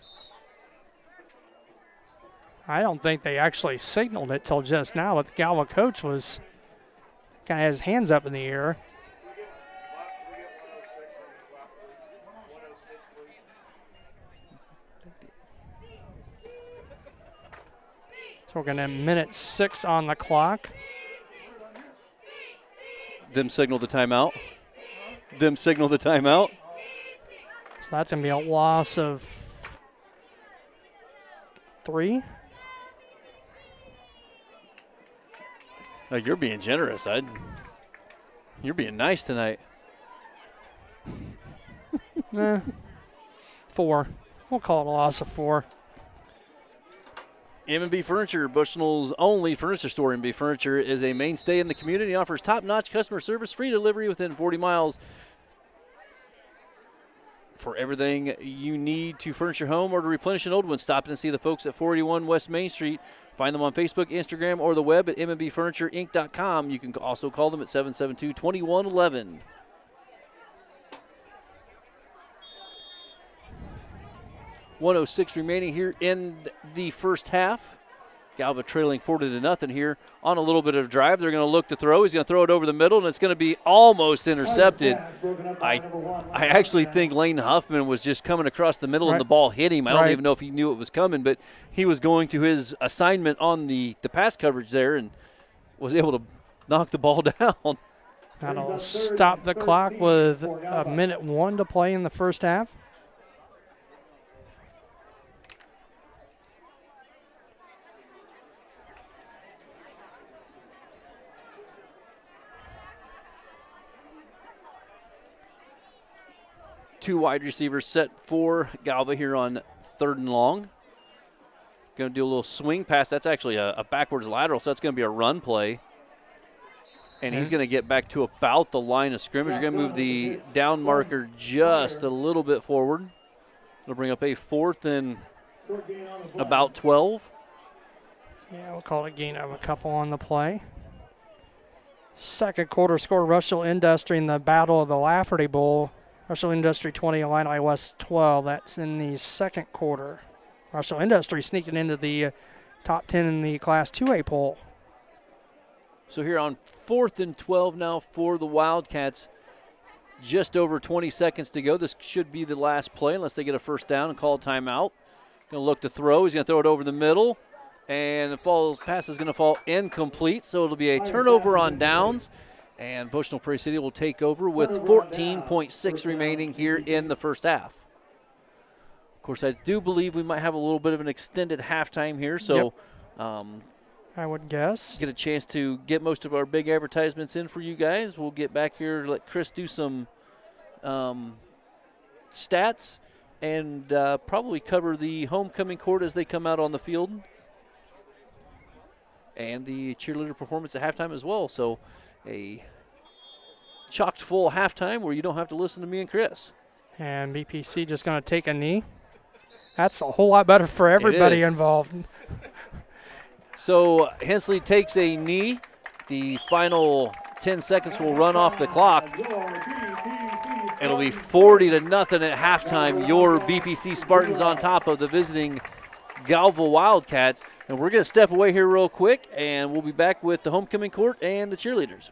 I don't think they actually signaled it till just now, but the Galva coach was kind of had his hands up in the air. So we're going to minute 6 on the clock. Them signal the timeout. Them signal the timeout. So that's going to be a loss of 3. Oh, you're being generous. You're being nice tonight. 4. We'll call it a loss of 4. M&B Furniture, Bushnell's only furniture store. M&B Furniture is a mainstay in the community, offers top-notch customer service, free delivery within 40 miles. For everything you need to furnish your home or to replenish an old one, stop in and see the folks at 481 West Main Street. Find them on Facebook, Instagram, or the web at mbfurnitureinc.com. You can also call them at 772-2111. .106 remaining here in the first half. Galva trailing 40-0 here on a little bit of a drive. They're going to look to throw. He's going to throw it over the middle, and it's going to be almost intercepted. I actually think Lane Huffman was just coming across the middle and the ball hit him. I don't even know if he knew it was coming, but he was going to his assignment on the pass coverage there and was able to knock the ball down. That'll stop the clock with a minute 1 to play in the first half. Two wide receivers set for Galva here on 3rd and long. Going to do a little swing pass. That's actually a backwards lateral, so that's going to be a run play. And he's going to get back to about the line of scrimmage. You're going to move the down marker just a little bit forward. It'll bring up a 4th and about 12. Yeah, we'll call it a gain of a couple on the play. Second quarter score, Russell Industry in the Battle of the Lafferty Bowl. Russell Industry 20, Illini West 12. That's in the second quarter. Russell Industry sneaking into the top 10 in the Class 2A poll. So here on 4th and 12 now for the Wildcats. Just over 20 seconds to go. This should be the last play unless they get a first down and call a timeout. Going to look to throw. He's going to throw it over the middle. And the pass is going to fall incomplete. So it'll be a turnover on downs. And Bushnell Prairie City will take over with 14.6 remaining here in the first half. Of course, I do believe we might have a little bit of an extended halftime here. So I would guess. Get a chance to get most of our big advertisements in for you guys. We'll get back here, let Chris do some stats, and probably cover the homecoming court as they come out on the field, and the cheerleader performance at halftime as well. So a chocked full halftime where you don't have to listen to me and Chris. And BPC just going to take a knee. That's a whole lot better for everybody involved. So Hensley takes a knee. The final 10 seconds will run off the clock. It'll be 40-0 at halftime. Your BPC Spartans on top of the visiting Galva Wildcats. And we're going to step away here real quick, and we'll be back with the homecoming court and the cheerleaders.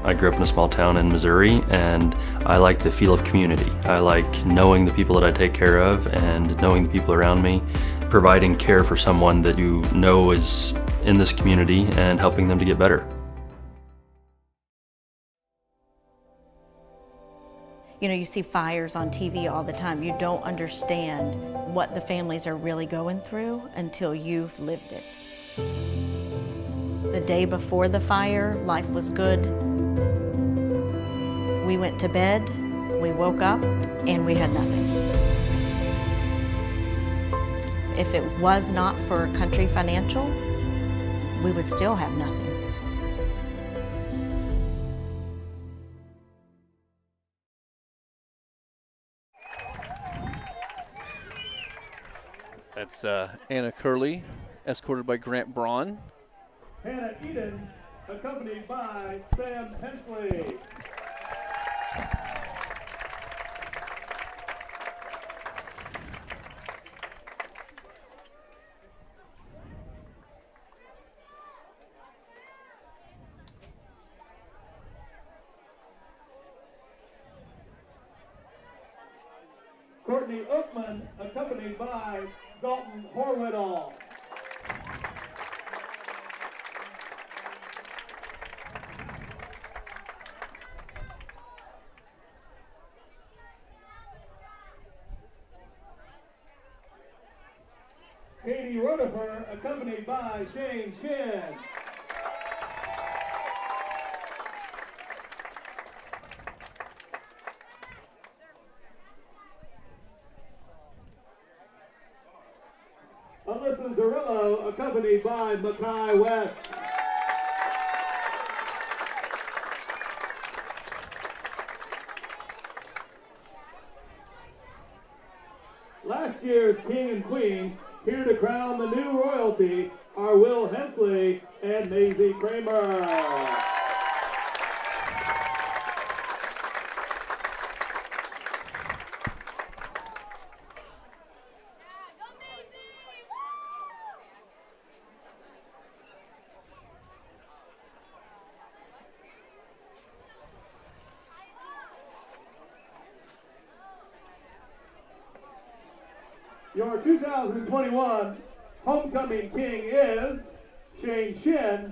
I grew up in a small town in Missouri, and I like the feel of community. I like knowing the people that I take care of and knowing the people around me, providing care for someone that you know is in this community and helping them to get better. You know, you see fires on TV all the time. You don't understand what the families are really going through until you've lived it. The day before the fire, life was good. We went to bed, we woke up, and we had nothing. If it was not for Country Financial, we would still have nothing. That's Anna Curley, escorted by Grant Braun. Hannah Eden, accompanied by Sam Hensley. Courtney Oakman, accompanied by Dalton Horwedall. Katie Rotifer, accompanied by Shane Shin. Alyssa Zarillo, accompanied by Mackay West. Last year's King and Queen, here to crown the new royalty, are Will Hensley and Maisie Kramer. Your 2021 homecoming king is Shane Shin.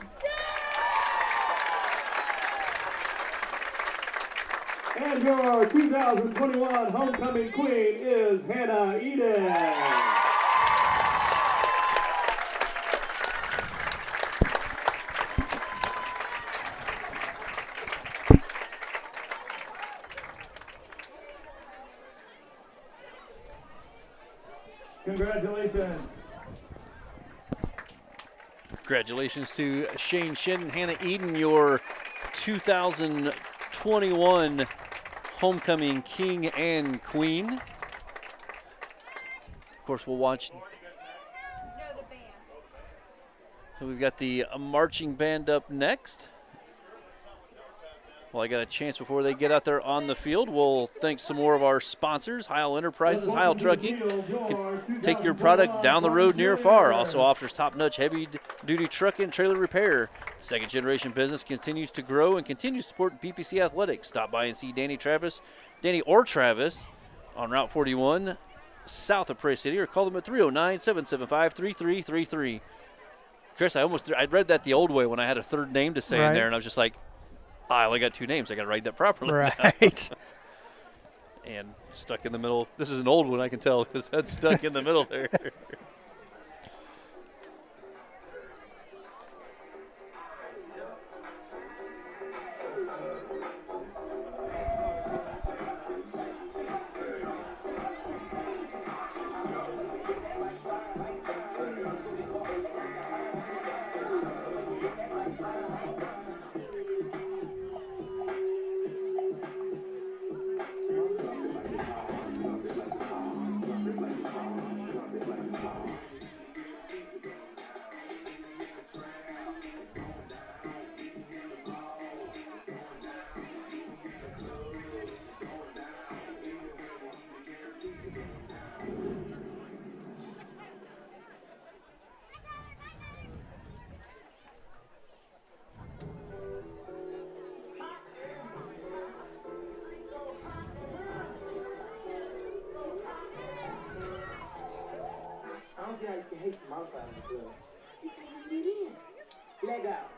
And your 2021 homecoming queen is Hannah Eden. Congratulations. Congratulations to Shane Shin and Hannah Eden, your 2021 homecoming king and queen. Of course, we'll watch. So we've got the marching band up next. Well, I got a chance before they get out there on the field. We'll thank some more of our sponsors. Heil Enterprises, Heil Trucking. Can take your product down the road near or far. Also offers top-notch heavy-duty truck and trailer repair. Second-generation business continues to grow and continues to support PPC Athletics. Stop by and see Danny or Travis on Route 41 south of Prairie City, or call them at 309-775-3333. Chris, I read that the old way when I had a third name to say in there, and I was just like, I only got two names. I got to write that properly. Right. And stuck in the middle. This is an old one, I can tell, because that's stuck in the middle there. Leg out.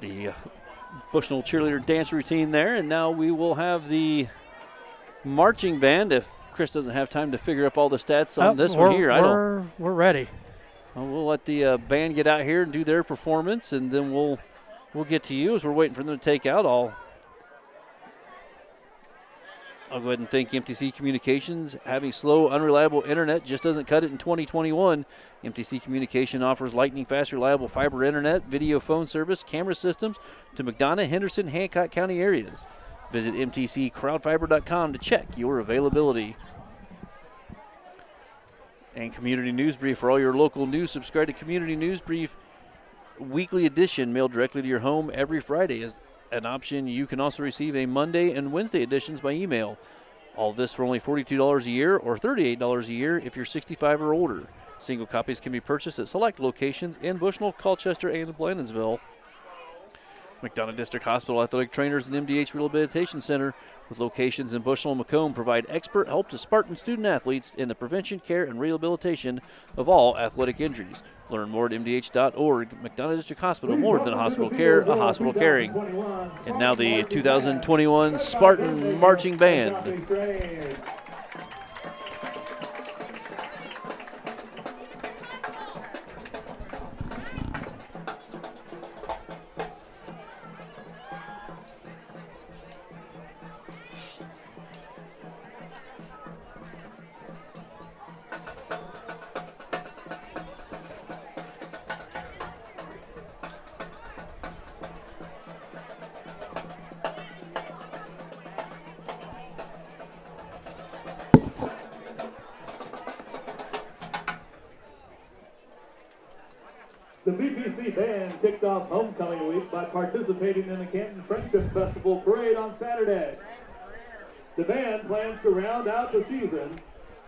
The Bushnell cheerleader dance routine there, and now we will have the marching band. If Chris doesn't have time to figure up all the stats on this one here. We're ready. Well, we'll let the band get out here and do their performance, and then we'll get to you as we're waiting for them to take out. I'll go ahead and thank MTC Communications. Having slow, unreliable internet just doesn't cut it in 2021. MTC Communication offers lightning fast, reliable fiber internet, video phone service, camera systems to McDonough, Henderson, Hancock County areas. Visit mtccrowdfiber.com to check your availability. And Community News Brief for all your local news. Subscribe to Community News Brief weekly edition mailed directly to your home every Friday is an option. You can also receive a Monday and Wednesday editions by email. All this for only $42 a year or $38 a year if you're 65 or older. Single copies can be purchased at select locations in Bushnell, Colchester, and Blandonsville. McDonough District Hospital Athletic Trainers and MDH Rehabilitation Center with locations in Bushnell and Macomb provide expert help to Spartan student athletes in the prevention, care, and rehabilitation of all athletic injuries. Learn more at mdh.org. McDonough District Hospital, more than a hospital care, a hospital caring. And now the 2021 Spartan Marching Band. The BPC band kicked off homecoming week by participating in the Canton Friendship Festival parade on Saturday. The band plans to round out the season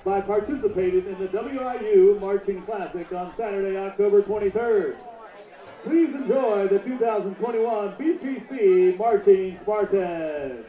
by participating in the WIU Marching Classic on Saturday, October 23rd. Please enjoy the 2021 BPC Marching Spartans.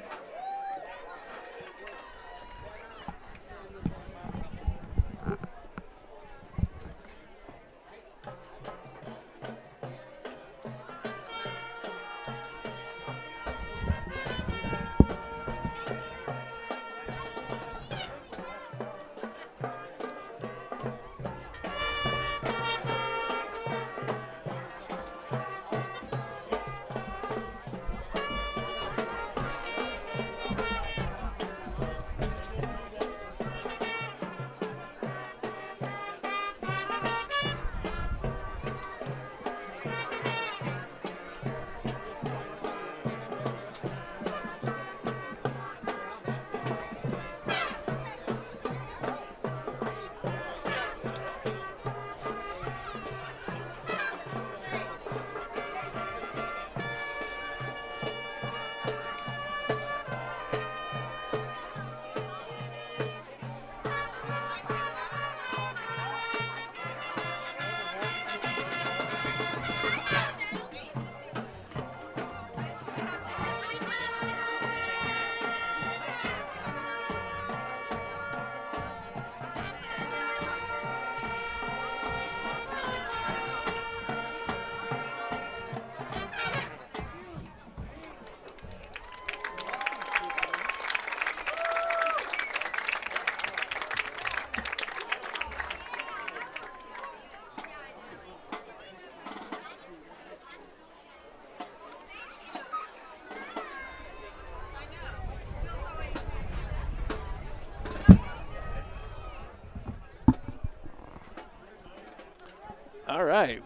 All right.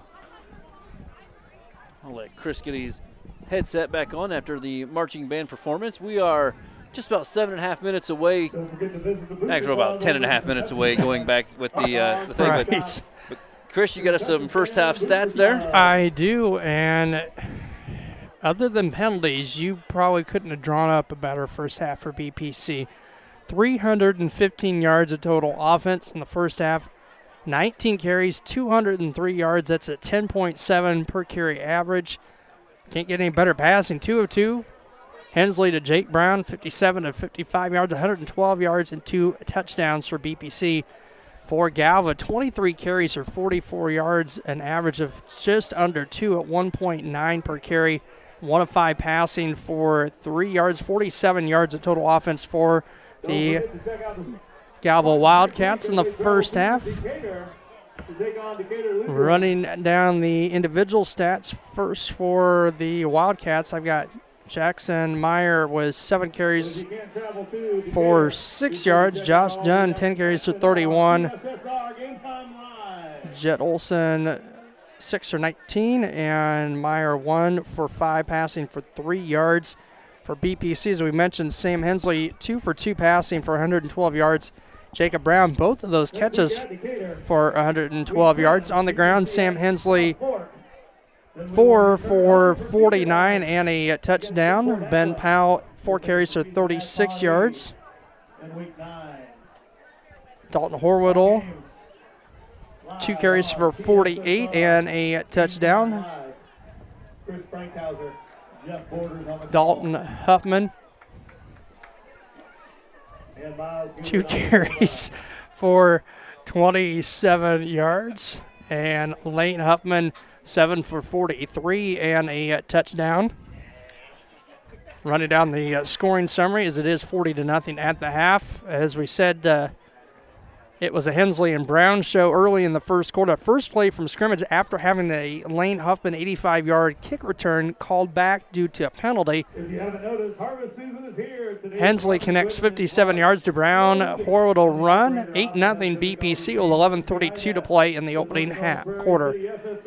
I'll let Chris get his headset back on after the marching band performance. We are just about 7.5 minutes away. Actually, about 10.5 minutes away going back with the thing. Right. But Chris, you got us some first half stats there? I do, and other than penalties, you probably couldn't have drawn up a better first half for BPC. 315 yards of total offense in the first half. 19 carries, 203 yards. That's a 10.7 per carry average. Can't get any better passing. 2 of 2. Hensley to Jake Brown, 57 to 55 yards, 112 yards, and 2 touchdowns for BPC. For Galva, 23 carries for 44 yards, an average of just under 2 at 1.9 per carry. 1 of 5 passing for 3 yards, 47 yards of total offense for the Galva Wildcats in the first half. Running down the individual stats first for the Wildcats, I've got Jackson Meyer with 7 carries for 6 yards. Josh Dunn, 10 carries for 31. Jet Olson, 6 for 19. And Meyer 1 for 5, passing for 3 yards. For BPC, as we mentioned, Sam Hensley, 2 for 2 passing for 112 yards. Jacob Brown, both of those catches for 112 yards. On the ground, Sam Hensley, 4 for 49 and a touchdown. Ben Powell, 4 carries for 36 yards. Dalton Horwittle, 2 carries for 48 and a touchdown. Dalton Huffman, 2 carries for 27 yards. And Lane Huffman, 7 for 43 and a touchdown. Running down the scoring summary as it is 40-0 at the half. As we said, it was a Hensley and Brown show early in the first quarter. First play from scrimmage after having a Lane Huffman 85-yard kick return called back due to a penalty. If you haven't noticed, harvest season is here. Hensley connects 57 yards to Brown. Horwittle run, 8-0 BPC with 11:32 to play in the opening quarter.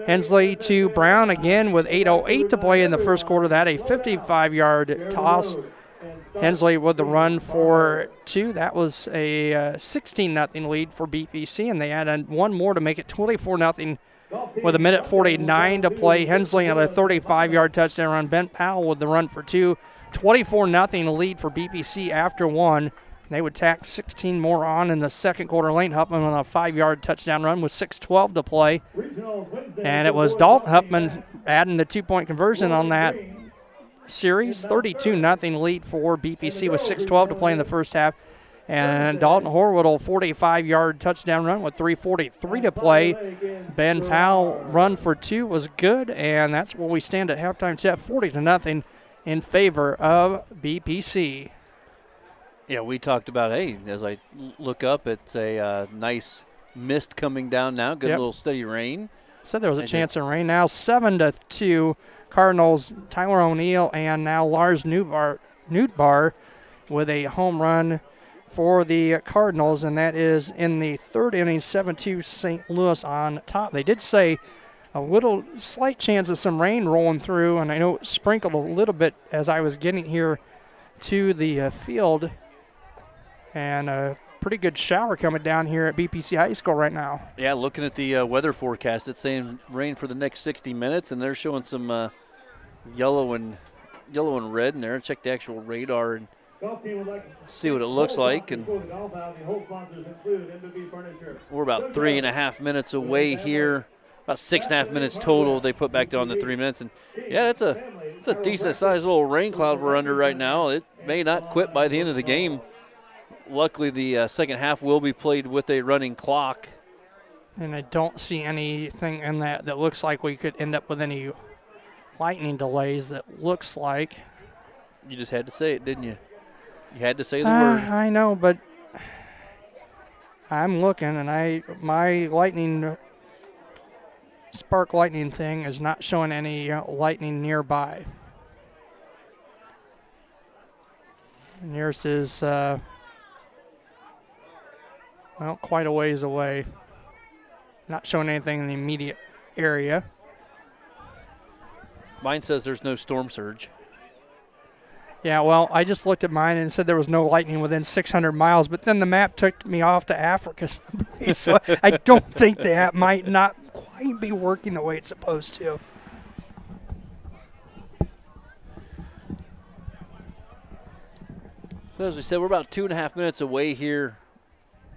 Hensley to Brown again with 8:08 to play in the first quarter. That a 55-yard toss. Hensley with the run for 2. That was a 16-0 lead for BPC, and they added one more to make it 24-0 with 1:49 to play. Hensley on a 35-yard touchdown run. Ben Powell with the run for 2. 24-0 lead for BPC after 1. They would tack 16 more on in the second quarter. Lane Huffman on a 5-yard touchdown run with 6:12 to play. And it was Dalton Huffman adding the 2-point conversion on that series. 32-0 lead for BPC with 6:12 to play in the first half. And Dalton Horwittle, 45-yard touchdown run with 3:43 to play. Ben Powell run for 2 was good, and that's where we stand at halftime set, 40-0 in favor of BPC. Yeah, we talked about, hey, as I look up, it's a nice mist coming down now. Good little steady rain. Said there was a chance of rain. Now 7-2. Cardinals, Tyler O'Neill, and now Lars Newtbar with a home run for the Cardinals, and that is in the third inning, 7-2 St. Louis on top. They did say a little slight chance of some rain rolling through, and I know it sprinkled a little bit as I was getting here to the field, and a pretty good shower coming down here at BPC High School right now. Yeah, looking at the weather forecast, it's saying rain for the next 60 minutes, and they're showing some yellow and red in there. Check the actual radar and see what it looks like. And we're about 3.5 minutes away here. About 6.5 minutes total. They put back down to 3 minutes, and yeah, it's a decent sized little rain cloud we're under right now. It may not quit by the end of the game. Luckily, the second half will be played with a running clock. And I don't see anything in that looks like we could end up with any lightning delays. That looks like. You just had to say it, didn't you? You had to say the word. I know, but I'm looking, and my spark lightning thing is not showing any lightning nearby. Nearest is quite a ways away. Not showing anything in the immediate area. Mine says there's no storm surge. Yeah, well, I just looked at mine and said there was no lightning within 600 miles, but then the map took me off to Africa someplace, so I don't think the app might not quite be working the way it's supposed to. As we said, we're about 2.5 minutes away here.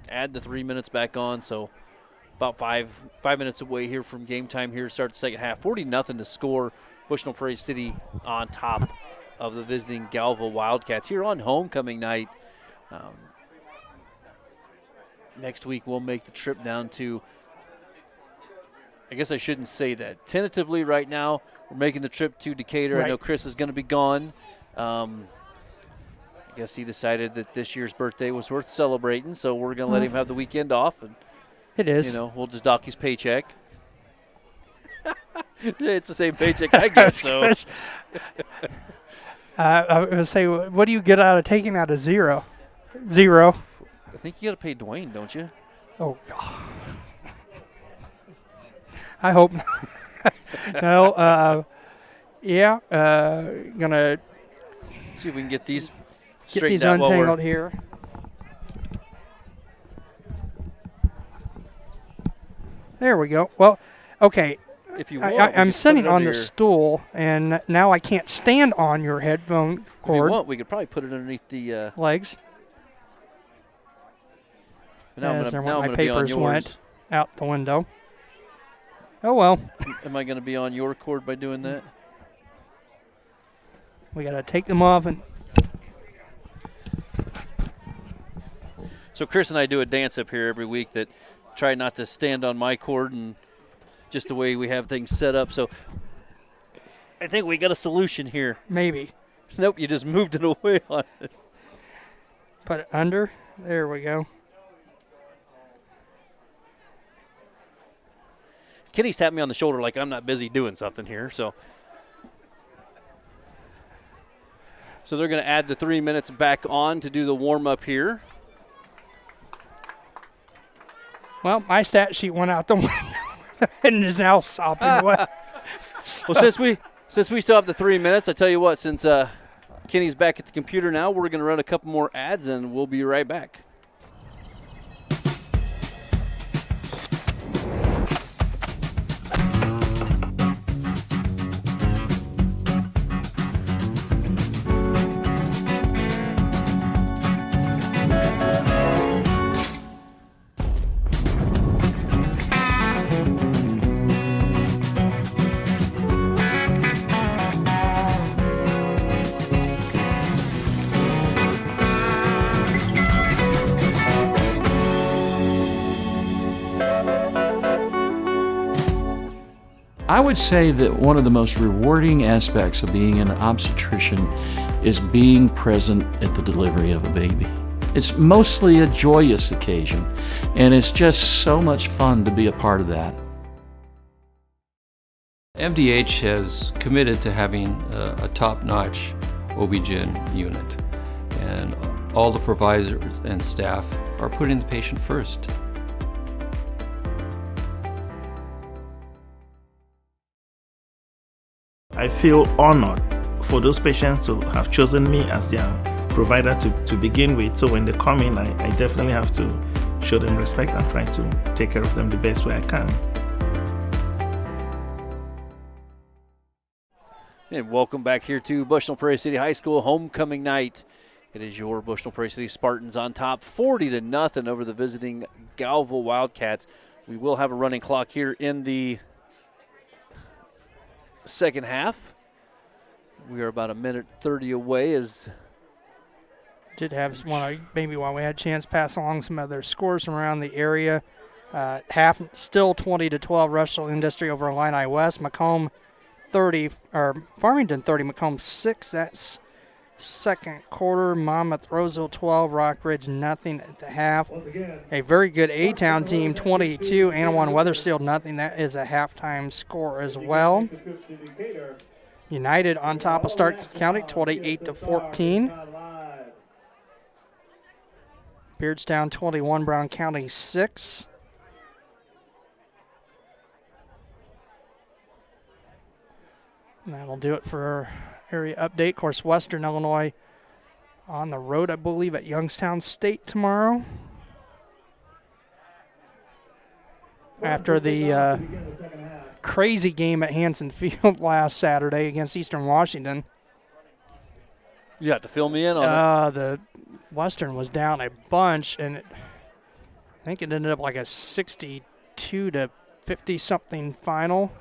Add the 3 minutes back on, so about five minutes away here from game time here to start the second half. 40-0 to score. Bushnell Prairie City on top of the visiting Galva Wildcats here on homecoming night. Next week we'll make the trip down to, I guess I shouldn't say that. Tentatively right now we're making the trip to Decatur. Right. I know Chris is going to be gone. I guess he decided that this year's birthday was worth celebrating, so we're going to let him have the weekend off. And, it is. You know, we'll just dock his paycheck. It's the same paycheck I get, so. I was going to say, what do you get out of taking out a zero? Zero. I think you got to pay Dwayne, don't you? Oh, God. I hope not. No, yeah, gonna see if we can get these untangled here. There we go. Well, okay. If you want, I'm sitting on the stool, and now I can't stand on your headphone cord. If you want, we could probably put it underneath the legs. Now my papers went out the window. Oh, well. Am I going to be on your cord by doing that? We got to take them off. And so Chris and I do a dance up here every week that try not to stand on my cord and just the way we have things set up. So I think we got a solution here. Maybe. Nope, you just moved it away on it. Put it under. There we go. Kenny's tapped me on the shoulder like I'm not busy doing something here. So they're going to add the 3 minutes back on to do the warm-up here. Well, my stat sheet went out the window and is now sopping away. Well, since we still have the 3 minutes, I tell you what, since Kenny's back at the computer now, we're going to run a couple more ads, and we'll be right back. I would say that one of the most rewarding aspects of being an obstetrician is being present at the delivery of a baby. It's mostly a joyous occasion, and it's just so much fun to be a part of that. MDH has committed to having a top-notch OB-GYN unit, and all the providers and staff are putting the patient first. I feel honored for those patients to have chosen me as their provider to begin with. So when they come in, I definitely have to show them respect and try to take care of them the best way I can. And welcome back here to Bushnell Prairie City High School homecoming night. It is your Bushnell Prairie City Spartans on top 40-0 over the visiting Galva Wildcats. We will have a running clock here in the second half. We are about a minute 30 away. Did have maybe while we had a chance pass along some other scores from around the area. Half still 20-12 Russell Industry over Illini West. Macomb 30 or Farmington 30, Macomb 6. That's second quarter. Monmouth Roseville 12, Rock Ridge nothing at the half. A very good A-Town team 22, Anawan Weatherfield nothing. That is a halftime score as well. United on top of Stark County 28-14. Beardstown 21, Brown County 6. And that'll do it for our area update. Of course, Western Illinois on the road, I believe, at Youngstown State tomorrow. After the crazy game at Hanson Field last Saturday against Eastern Washington. You have to fill me in on it. The Western was down a bunch, and I think it ended up like a 62-50-something final.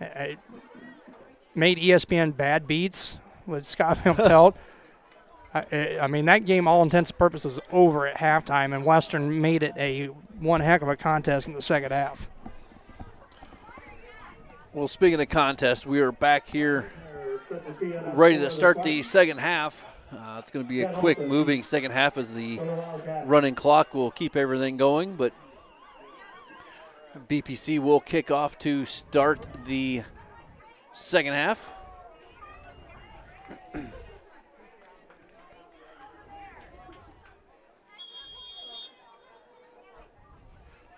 I made ESPN bad beats with Scott Van Pelt. I mean, that game, all intents and purposes, was over at halftime, and Western made it a one heck of a contest in the second half. Well, speaking of contest, we are back here ready to start the second half. It's going to be a quick moving second half as the running clock will keep everything going, but BPC will kick off to start the second half.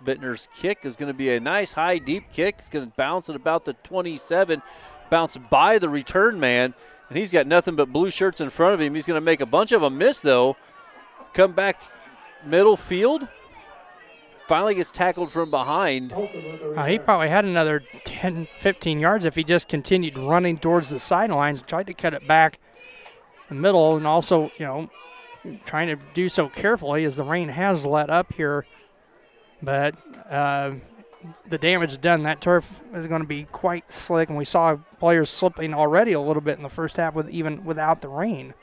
Bittner's kick is going to be a nice high deep kick. It's going to bounce at about the 27, bounce by the return man, and he's got nothing but blue shirts in front of him. He's going to make a bunch of them miss though. Come back middle field. Finally gets tackled from behind. He probably had another 10, 15 yards if he just continued running towards the sidelines, tried to cut it back the middle, and also, trying to do so carefully as the rain has let up here. But the damage done, that turf is going to be quite slick, and we saw players slipping already a little bit in the first half even without the rain.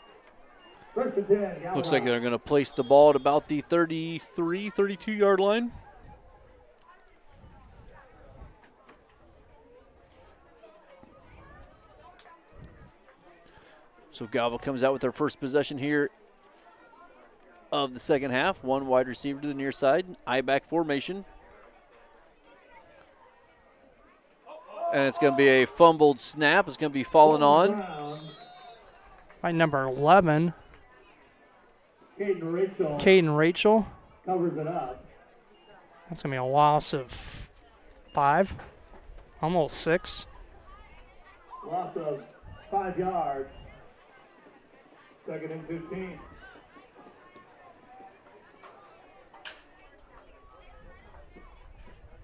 Looks like they're going to place the ball at about the 33, 32-yard line. So Galva comes out with their first possession here of the second half. One wide receiver to the near side, I-back formation. And it's going to be a fumbled snap. It's going to be falling on by number 11. Caden Rachel. Covers it up. That's going to be a loss of 5, almost 6. Loss of 5 yards. Second and 15.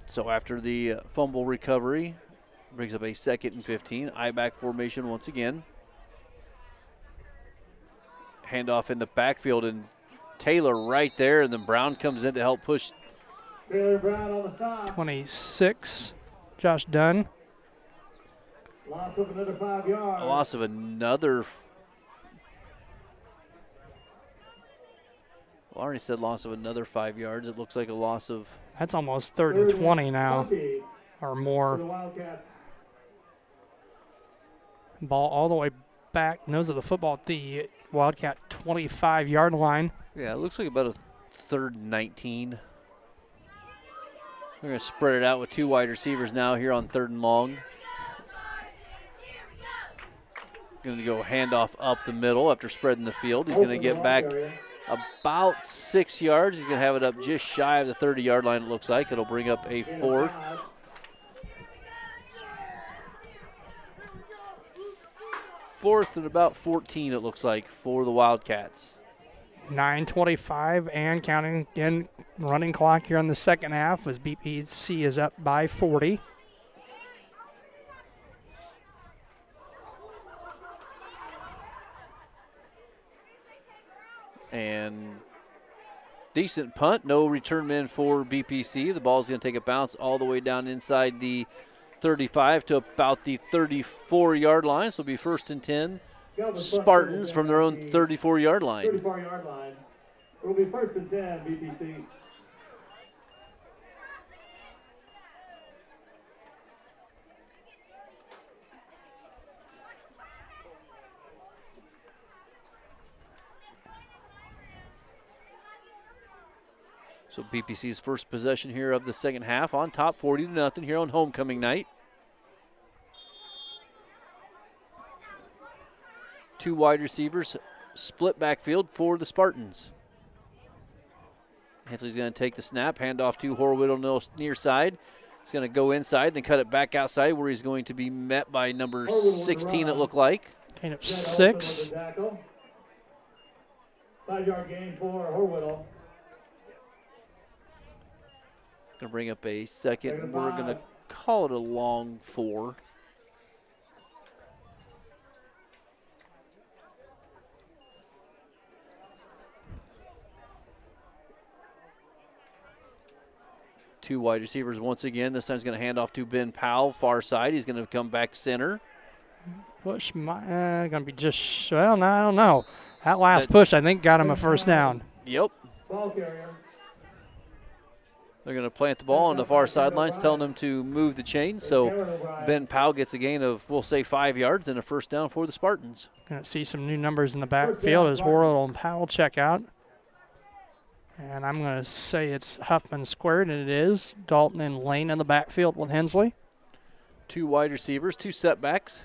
So after the fumble recovery, brings up a second and 15. I-back formation once again. Handoff in the backfield, and Taylor right there, and then Brown comes in to help push. Taylor Brown on the side. 26, Josh Dunn. Loss of another 5 yards. A loss of another. Well, I already said loss of another 5 yards. It looks like a loss of. That's almost 3rd and 20 now, or more. Ball all the way back, nose of the football at the Wildcat 25-yard line. Yeah, it looks like about a 3rd and 19. We're going to spread it out with 2 wide receivers now here on 3rd and long. Going to go handoff up the middle after spreading the field. He's going to get back about 6 yards. He's going to have it up just shy of the 30-yard line, it looks like. It'll bring up a 4th. 4th and about 14, it looks like, for the Wildcats. 9:25 and counting in running clock here on the second half as BPC is up by 40. And decent punt, no return men for BPC. The ball's going to take a bounce all the way down inside the 35 to about the 34-yard line. So it'll be 1st and 10. Spartans from their own 34-yard line. 34-yard line. It will be 1st and 10, BPC. So BPC's first possession here of the second half on top, 40-0 here on homecoming night. 2 wide receivers, split backfield for the Spartans. Hensley's going to take the snap, hand off to Horwittle near side. He's going to go inside, then cut it back outside where he's going to be met by number 16, it looked like. Gain of 6. 5-yard gain for Horwittle. Going to bring up a second, and we're going to call it a long 4. Two wide receivers once again. This time he's going to hand off to Ben Powell, far side. He's going to come back center. Push going to be just, well, no, I don't know. That last push, I think, got him a first down. Yep. Ball carrier. They're going to plant the ball on the far sidelines, telling them to move the chain. So Ben Powell gets a gain of, we'll say, 5 yards and a first down for the Spartans. Going to see some new numbers in the backfield as Worrell and Powell check out. And I'm going to say it's Huffman squared, and it is. Dalton and Lane in the backfield with Hensley. 2 wide receivers, 2 setbacks.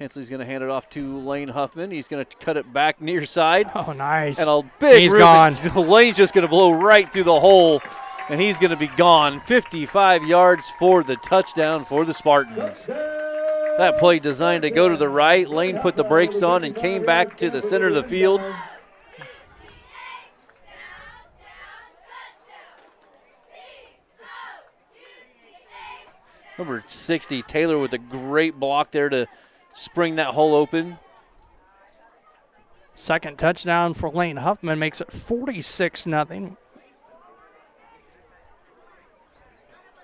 Hensley's going to hand it off to Lane Huffman. He's going to cut it back near side. Oh, nice. And a big He's gone. Lane's just going to blow right through the hole, and he's going to be gone. 55 yards for the touchdown for the Spartans. That play designed to go to the right. Lane put the brakes on and came back to the center of the field. Number 60, Taylor, with a great block there to spring that hole open. Second touchdown for Lane Huffman makes it 46-0.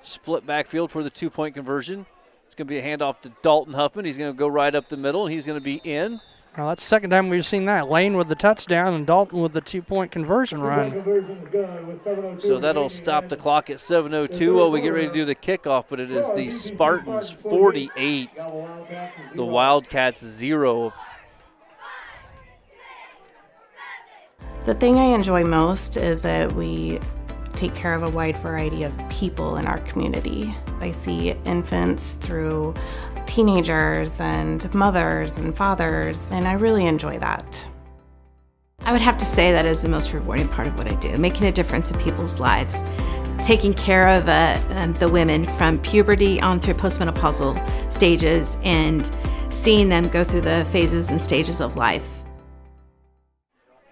Split backfield for the 2-point conversion. It's going to be a handoff to Dalton Huffman. He's going to go right up the middle, and he's going to be in. Well, that's the second time we've seen that. Lane with the touchdown and Dalton with the 2-point conversion run. So that'll stop the clock at 7:02 while we get ready to do the kickoff, but it is the Spartans 48, the Wildcats 0. The thing I enjoy most is that we take care of a wide variety of people in our community. I see infants through teenagers and mothers and fathers, and I really enjoy that. I would have to say that is the most rewarding part of what I do, making a difference in people's lives, taking care of the women from puberty on through postmenopausal stages and seeing them go through the phases and stages of life.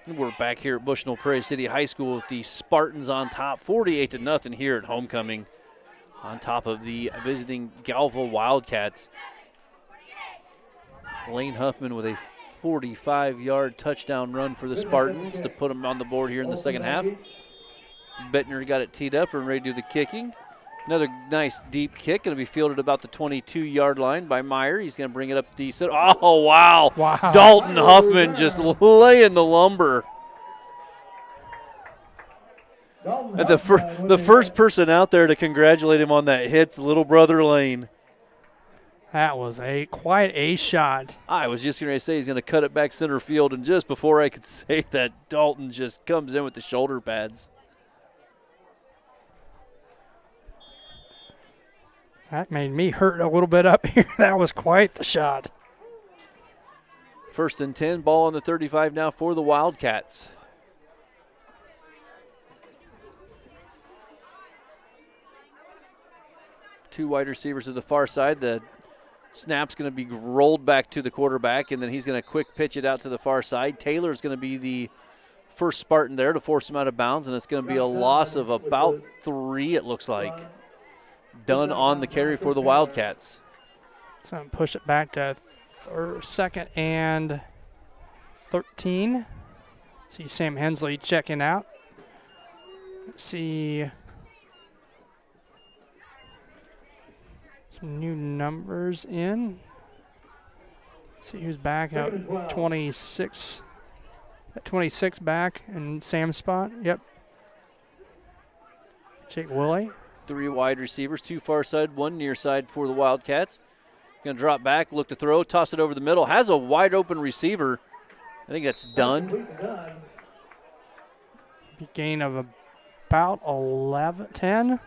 We're back here at Bushnell Prairie City High School with the Spartans on top, 48-0 here at homecoming, on top of the visiting Galva Wildcats. Lane Huffman with a 45-yard touchdown run for the Spartans to put them on the board here in the second half. Bettner got it teed up and ready to do the kicking. Another nice deep kick, going to be fielded about the 22-yard line by Meyer. He's going to bring it up the center. Oh, wow. Dalton Huffman just laying the lumber. And the first person out there to congratulate him on that hit's little brother Lane. That was quite a shot. I was just going to say he's going to cut it back center field, and just before I could say that, Dalton just comes in with the shoulder pads. That made me hurt a little bit up here. That was quite the shot. 1st and 10, ball on the 35 now for the Wildcats. Two wide receivers to the far side. The snap's going to be rolled back to the quarterback, and then he's going to quick pitch it out to the far side. Taylor's going to be the first Spartan there to force him out of bounds, and it's going to be a loss of about 3, it looks like. Done on the carry for the Wildcats. So push it back to 2nd and 13. See Sam Hensley checking out. Let's see some new numbers in. See who's back out. 26. At 26 back in Sam's spot. Yep. Jake Willie. 3 wide receivers, 2 far side, 1 near side for the Wildcats. Going to drop back, look to throw, toss it over the middle. Has a wide open receiver. I think that's done. Gain of about 10.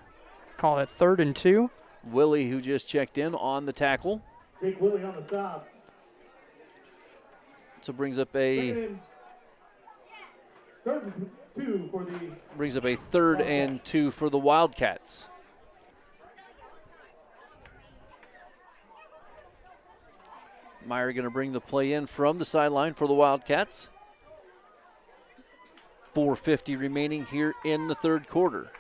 Call it 3rd and 2. Willie, who just checked in on the tackle. Big Willie on the stop. So brings up a 3rd and 2 for the Wildcats. Meyer going to bring the play in from the sideline for the Wildcats. 4:50 remaining here in the third quarter.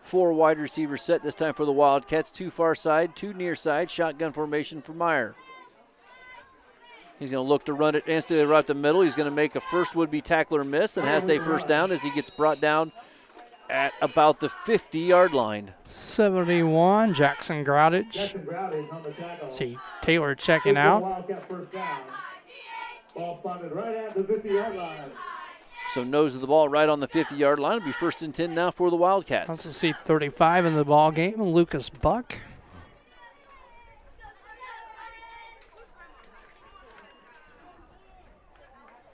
Four wide receivers set this time for the Wildcats. 2 far side, 2 near side. Shotgun formation for Meyer. He's going to look to run it instantly right up the middle. He's going to make a first would-be tackler miss and has a first down as he gets brought down at about the 50-yard line. 71, Jackson Groudage. See Taylor checking out. Ball spotted right at the 50-yard line. So nose of the ball right on the 50-yard line. It'll be 1st and 10 now for the Wildcats. Also see 35 in the ball game, Lucas Buck.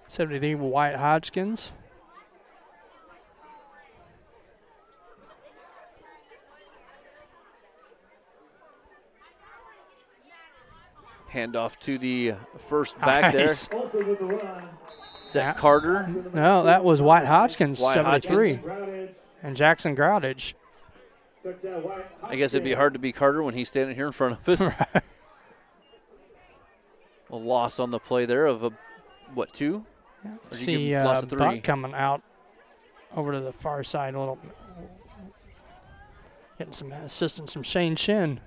'73 Wyatt Hodgkins. Handoff to the first back Nice. there. Is that Carter? No, that was Wyatt Hodgkins, Wyatt 73. Hodgkins. And Jackson Groudage. I guess it'd be hard to be Carter when he's standing here in front of us. Right. A loss on the play there of, what, 2? Or did you See give him loss of 3? Buck coming out over to the far side a little. Getting some assistance from Shane Shin.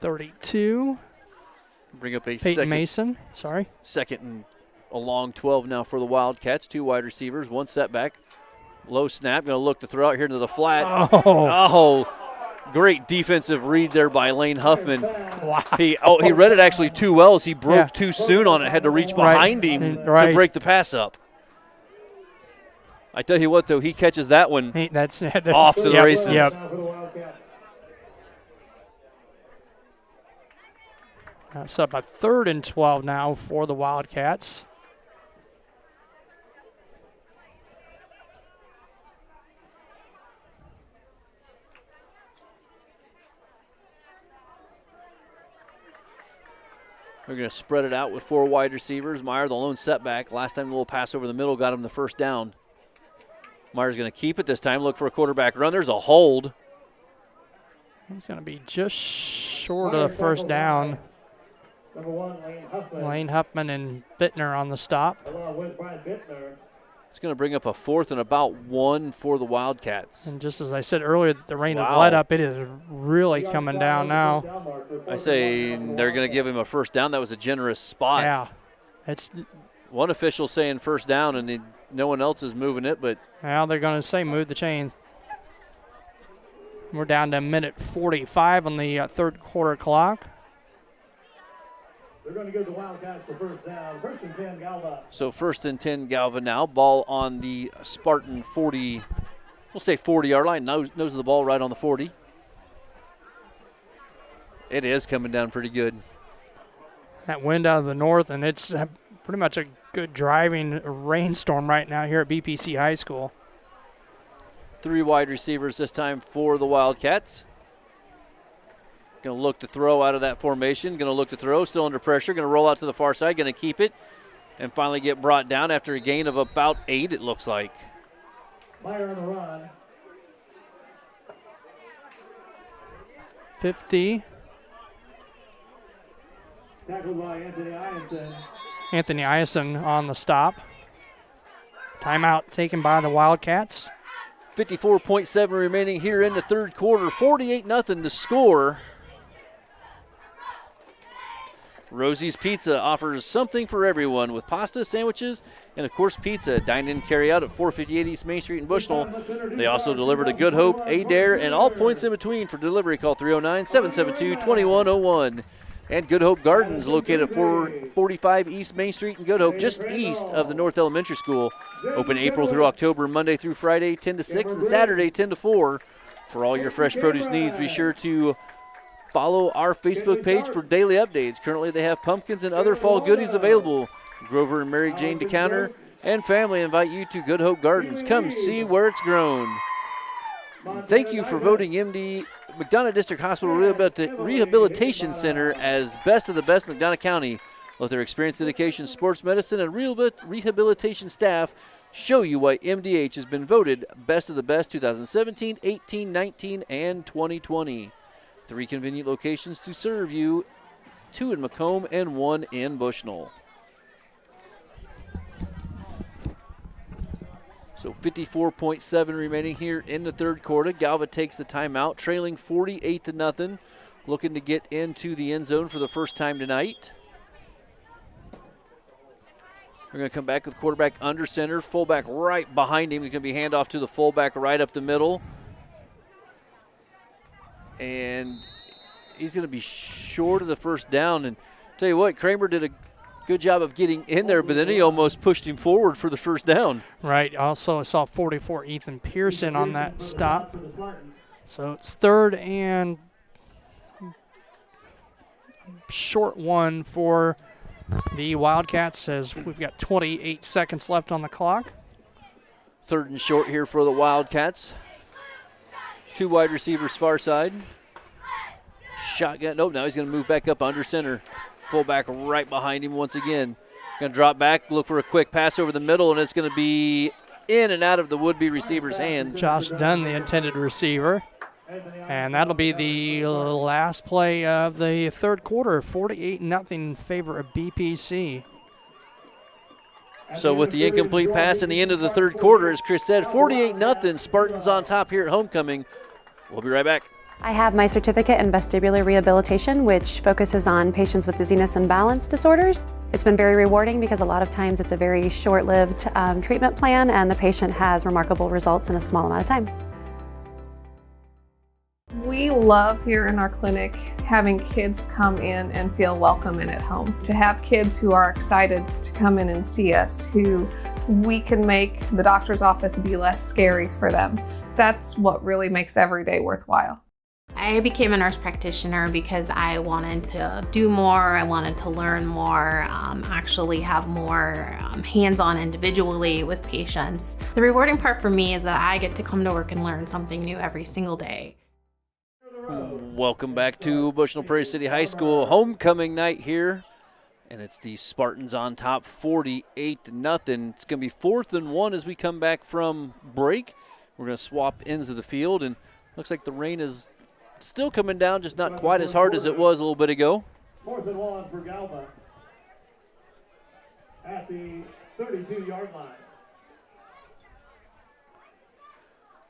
.32. Bring up a Peyton second. Mason, sorry. Second and a long 12 now for the Wildcats. 2 wide receivers, 1 setback. Low snap, going to look to throw out here to the flat. Oh. Great defensive read there by Lane Huffman. Wow. He read it actually too well as he broke too soon on it. Had to reach behind him to break the pass up. I tell you what, though, he catches that one off to the races. Yep. That's up a 3rd and 12 now for the Wildcats. We're going to spread it out with 4 wide receivers. Meyer, the lone setback. Last time, a little pass over the middle got him the first down. Meyer's going to keep it this time. Look for a quarterback run. There's a hold. He's going to be just short of the first down. Number 1, Lane Huffman. Lane Huffman and Bittner on the stop. Along with Brian Bittner. It's going to bring up a 4th and about 1 for the Wildcats. And just as I said earlier, that the rain of let up, it is really coming down now. I say they're going to give him a first down. That was a generous spot. Yeah. It's one official saying first down, and no one else is moving it. But now they're going to say move the chains. We're down to minute 45 on the 3rd quarter clock. They're going to give the Wildcats the first down. 1st and 10, Galva. So 1st and 10, Galva now. Ball on the Spartan 40, we'll say 40-yard line. Nose of the ball right on the 40. It is coming down pretty good. That wind out of the north, and it's pretty much a good driving rainstorm right now here at BPC High School. 3 wide receivers this time for the Wildcats. Going to look to throw out of that formation. Going to look to throw, still under pressure. Going to roll out to the far side. Going to keep it and finally get brought down after a gain of about 8, it looks like. Meyer on the run. 50. Tackled by Anthony Ianson. Anthony Ianson on the stop. Timeout taken by the Wildcats. 54.7 remaining here in the 3rd quarter. 48-0 to score. Rosie's Pizza offers something for everyone with pasta, sandwiches, and, of course, pizza. Dine in, carry out at 458 East Main Street in Bushnell. They also deliver to Good Hope, Adair, and all points in between. For delivery, call 309-772-2101. And Good Hope Gardens, located at 445 East Main Street in Good Hope, just east of the North Elementary School. Open April through October, Monday through Friday, 10 to 6, and Saturday, 10 to 4. For all your fresh produce needs, be sure to follow our Facebook page for daily updates. Currently, they have pumpkins and other fall goodies available. Grover and Mary Jane DeCounter and family invite you to Good Hope Gardens. Come see where it's grown. Thank you for voting MD McDonough District Hospital Rehabilitation Center as best of the best in McDonough County. Let their experienced dedication, sports medicine, and rehabilitation staff show you why MDH has been voted best of the best 2017, 18, 19, and 2020. 3 convenient locations to serve you, 2 in Macomb and 1 in Bushnell. So 54.7 remaining here in the 3rd quarter. Galva takes the timeout, trailing 48-0, looking to get into the end zone for the first time tonight. We're going to come back with quarterback under center, fullback right behind him. He's going to be handoff to the fullback right up the middle. And he's going to be short of the first down. And tell you what, Kramer did a good job of getting in there, but then he almost pushed him forward for the first down. Right. Also, I saw 44 Ethan Pearson on that stop. So it's 3rd and short one for the Wildcats as we've got 28 seconds left on the clock. 3rd and short here for the Wildcats. 2 wide receivers far side. Shotgun. Nope, now he's going to move back up under center. Fullback right behind him once again. Going to drop back, look for a quick pass over the middle, and it's going to be in and out of the would-be receiver's hands. Josh Dunn, the intended receiver. And that'll be the last play of the 3rd quarter, 48-0 in favor of BPC. So with the incomplete pass in the end of the 3rd quarter, as Chris said, 48-0, Spartans on top here at homecoming. We'll be right back. I have my certificate in vestibular rehabilitation, which focuses on patients with dizziness and balance disorders. It's been very rewarding because a lot of times it's a very short-lived treatment plan and the patient has remarkable results in a small amount of time. We love here in our clinic having kids come in and feel welcome and at home. To have kids who are excited to come in and see us, who we can make the doctor's office be less scary for them. That's what really makes every day worthwhile. I became a nurse practitioner because I wanted to do more, I wanted to learn more, actually have more hands-on individually with patients. The rewarding part for me is that I get to come to work and learn something new every single day. Welcome back to Bushnell Prairie City High School. Homecoming night here, and it's the Spartans on top 48-0. It's going to be 4th and 1 as we come back from break. We're going to swap ends of the field, and looks like the rain is still coming down, just not quite as hard as it was a little bit ago. 4th and 1 for Galva at the 32-yard line.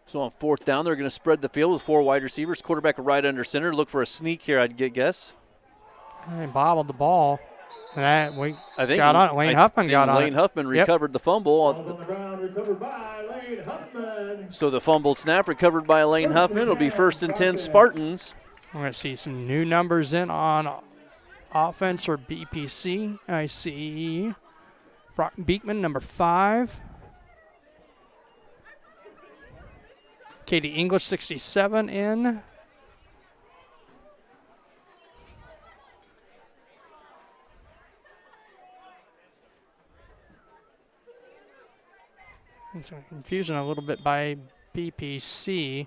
So on 4th down, they're going to spread the field with 4 wide receivers. Quarterback right under center. Look for a sneak here, I'd guess. They bobbled the ball. That we I think got on it. Lane Huffman got on it. Lane Huffman recovered the fumble. On the ground, recovered by Lane Huffman. So the fumbled snap recovered by Lane Huffman. It'll be 1st and 10 Spartans. We're going to see some new numbers in on offense for BPC. I see Brock Beekman, number 5. Katie English, 67 in. And some confusion a little bit by BPC.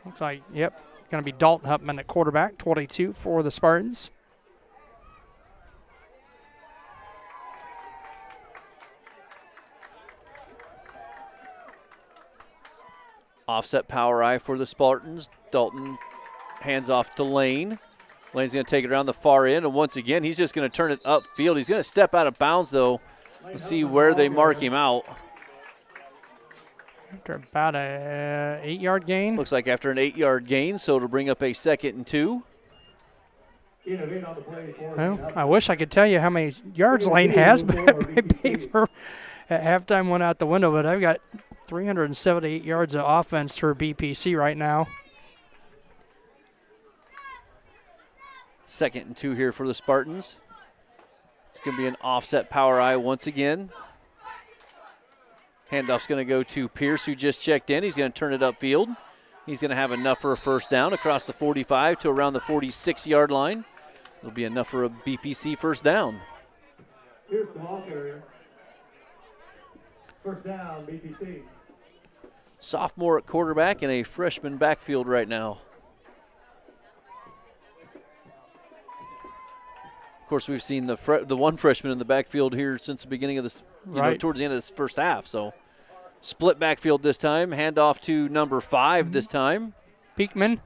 Looks like, yep, going to be Dalton Huffman at quarterback, 22 for the Spartans. Offset power eye for the Spartans. Dalton hands off to Lane. Lane's going to take it around the far end, and once again, he's just going to turn it upfield. He's going to step out of bounds, though. We'll see where they mark him out. After about a 8-yard gain. Looks like after an 8-yard gain, so it'll bring up a 2nd and 2. Well, I wish I could tell you how many yards Lane has, but my paper at halftime went out the window, but I've got 378 yards of offense for BPC right now. 2nd and 2 here for the Spartans. It's going to be an offset power eye once again. Handoff's going to go to Pierce, who just checked in. He's going to turn it upfield. He's going to have enough for a first down across the 45 to around the 46-yard line. It'll be enough for a BPC first down. Here's the ball carrier. First down, BPC. Sophomore at quarterback and a freshman backfield right now. Of course, we've seen the one freshman in the backfield here since the beginning of this, towards the end of this first half. So, split backfield this time. Handoff to number 5 this time. Beekman,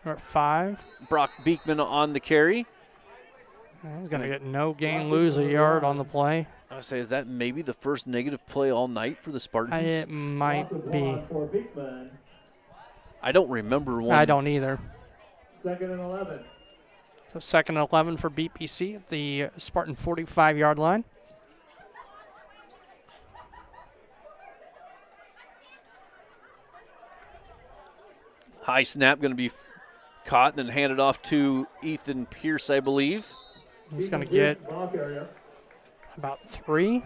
number 5. Brock Beekman on the carry. He's going to get no gain, lose a yard on the play. I would say, is that maybe the first negative play all night for the Spartans? It might be. I don't remember one. I don't either. 2nd and 11. So 2nd and 11 for BPC at the Spartan 45-yard line. High snap going to be caught and then handed off to Ethan Pierce, I believe. He's going to get about 3.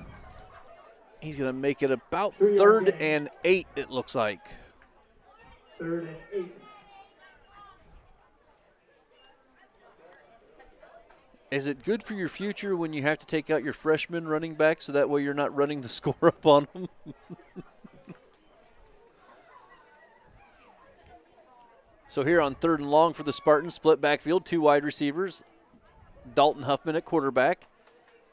He's going to make it about 3rd and 8, it looks like. 3rd and 8. Is it good for your future when you have to take out your freshman running back so that way you're not running the score up on them? So here on 3rd and long for the Spartans, split backfield, 2 wide receivers. Dalton Huffman at quarterback.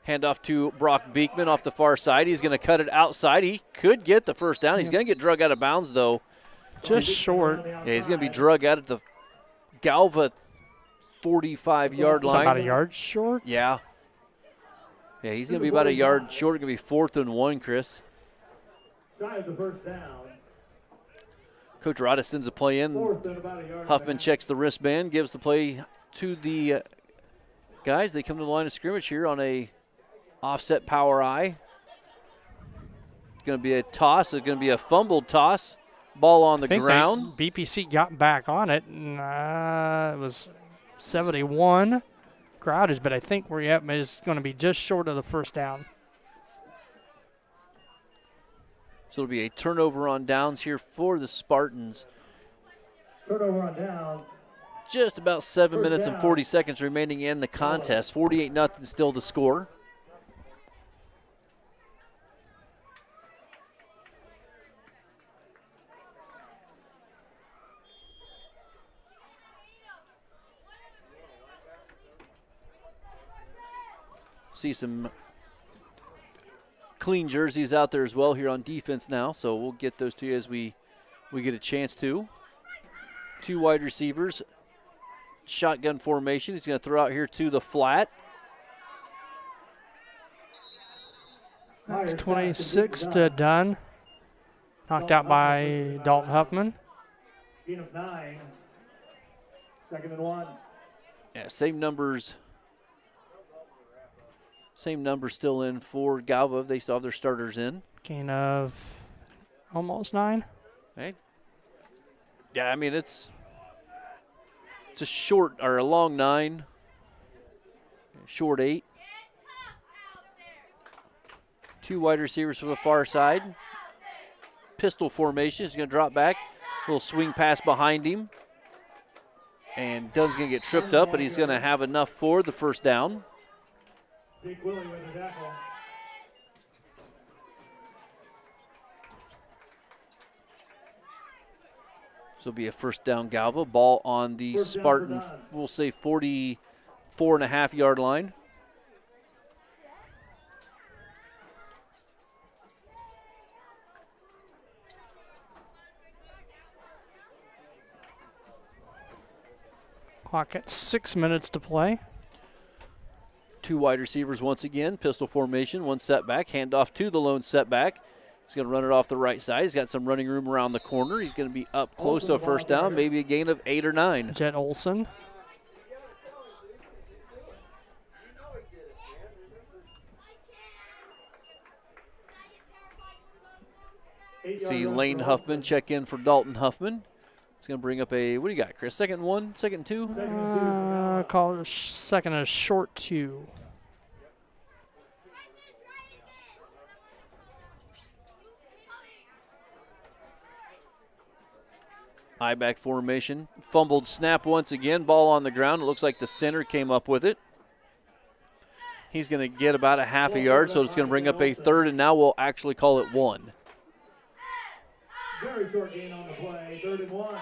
Handoff to Brock Beekman off the far side. He's going to cut it outside. He could get the first down. He's going to get drug out of bounds, though. Just short. Yeah, he's going to be drug out at the Galva 45-yard line. About a yard short? Yeah. Yeah, he's going to be about a yard short. It's going to be 4th and 1, Chris. Shy of the first down. Coach Rada sends a play in. Huffman checks the wristband, gives the play to the guys. They come to the line of scrimmage here on a offset power I. It's going to be a toss. It's going to be a fumbled toss. Ball on the ground. BPC got back on it. And, it was 71 groutage, but I think where you're at is going to be just short of the first down. So it'll be a turnover on downs here for the Spartans. Turnover on downs. Just about 7 minutes and 40 seconds remaining in the contest. 48-0 still the score. See some clean jerseys out there as well here on defense now, so we'll get those to you as we get a chance to. 2 wide receivers, shotgun formation. He's going to throw out here to the flat. That's 26 to Dunn. Knocked out by Dalton Huffman. Gain of 9. 2nd and 1. Yeah, same numbers. Same numbers still in for Galva. They still have their starters in. Gain of almost 9. Right. Yeah, I mean, it's a short or a long 9. Short 8. 2 wide receivers from the far side. Pistol formation. He's going to drop back. Little swing pass behind him. And Dunn's going to get tripped up, but he's going to have enough for the first down. Big Willie with the tackle. So it'll be a first down Galva. Ball on the Spartan, we'll say 44.5-yard line. Clock at 6 minutes to play. 2 wide receivers once again. Pistol formation, 1 setback. Handoff to the lone setback. He's going to run it off the right side. He's got some running room around the corner. He's going to be up close to a first down, maybe a gain of 8 or 9. Jet Olson. See Lane Huffman check in for Dalton Huffman. It's going to bring up a, what do you got, Chris? 2nd and 1, 2nd and 2? Call it a second and a short 2. I-back formation. Fumbled snap once again. Ball on the ground. It looks like the center came up with it. He's going to get about a half a yard, so it's going to bring up a 3rd, and now we'll actually call it 1. Very short gain on the play. 3rd and 1.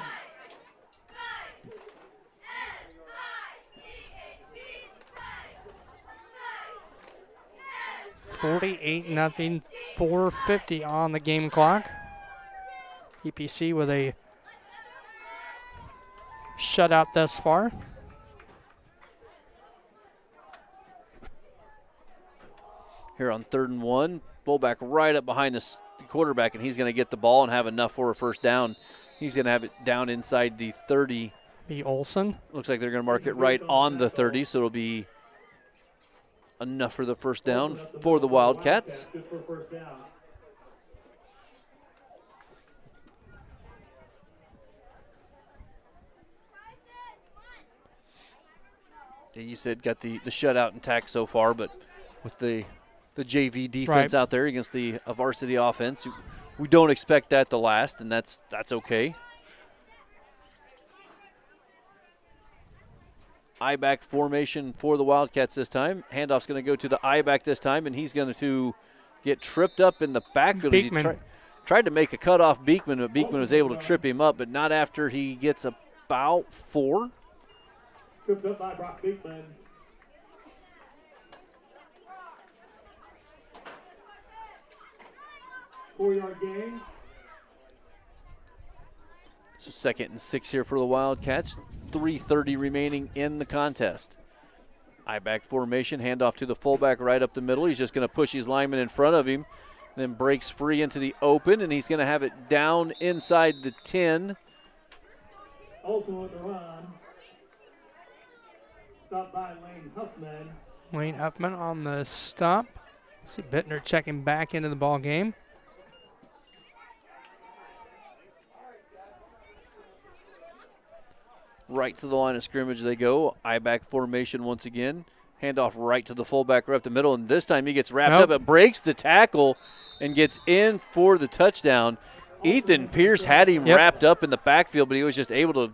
$48-0, 4:50 on the game clock. EPC with a shutout thus far. Here on 3rd and 1, fullback right up behind the quarterback, and he's going to get the ball and have enough for a first down. He's going to have it down inside the 30. The Olson. Looks like they're going to mark it right on the 30, so it'll be enough for the first down for the Wildcats. And you said got the shutout intact so far, but with the JV defense out there against the varsity offense, we don't expect that to last, and that's okay. I-back formation for the Wildcats this time. Handoff's going to go to the I-back this time, and he's going to get tripped up in the backfield. He tried to make a cut off Beekman, but Beekman was able to trip him up, but not after he gets about 4. Tripped up by Brock Beekman. Four-yard gain. So 2nd and 6 here for the Wildcats. 3:30 remaining in the contest. I-back formation, handoff to the fullback right up the middle. He's just going to push his lineman in front of him, then breaks free into the open, and he's going to have it down inside the 10. Also at the run. Stopped by Lane Huffman. Wayne Huffman on the stop. See Bittner checking back into the ball game. Right to the line of scrimmage they go. I-back formation once again. Handoff right to the fullback right up the middle, and this time he gets wrapped up. It breaks the tackle and gets in for the touchdown. Ethan Pierce had him wrapped up in the backfield, but he was just able to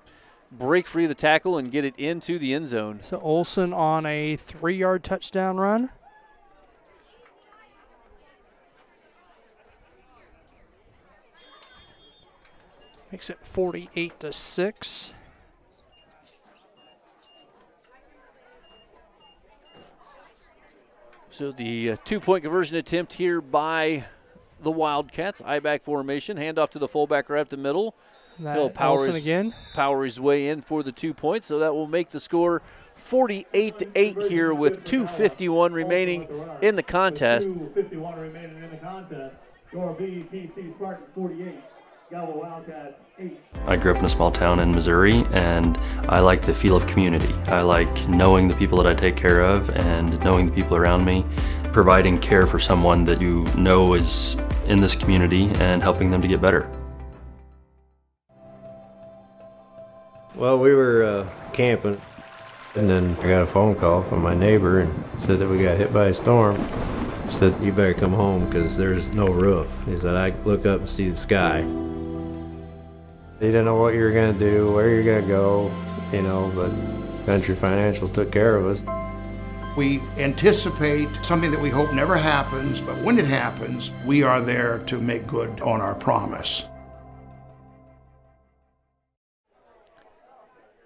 break free of the tackle and get it into the end zone. So Olson on a 3-yard touchdown run. Makes it 48-6. So the 2-point conversion attempt here by the Wildcats. I-back formation, handoff to the fullback right up the middle. He'll power his way in for the 2 points, so that will make the score 48-8 here with 2:51 remaining in the contest. 2:51 remaining in the contest. Your BPC Spartans 48. Galva Wildcats 8. I grew up in a small town in Missouri, and I like the feel of community. I like knowing the people that I take care of and knowing the people around me, providing care for someone that you know is in this community and helping them to get better. Well, we were camping, and then I got a phone call from my neighbor and said that we got hit by a storm. He said, "You better come home because there's no roof." He said, "I look up and see the sky." He didn't know what you were going to do, where you're going to go, but Country Financial took care of us. We anticipate something that we hope never happens, but when it happens, we are there to make good on our promise.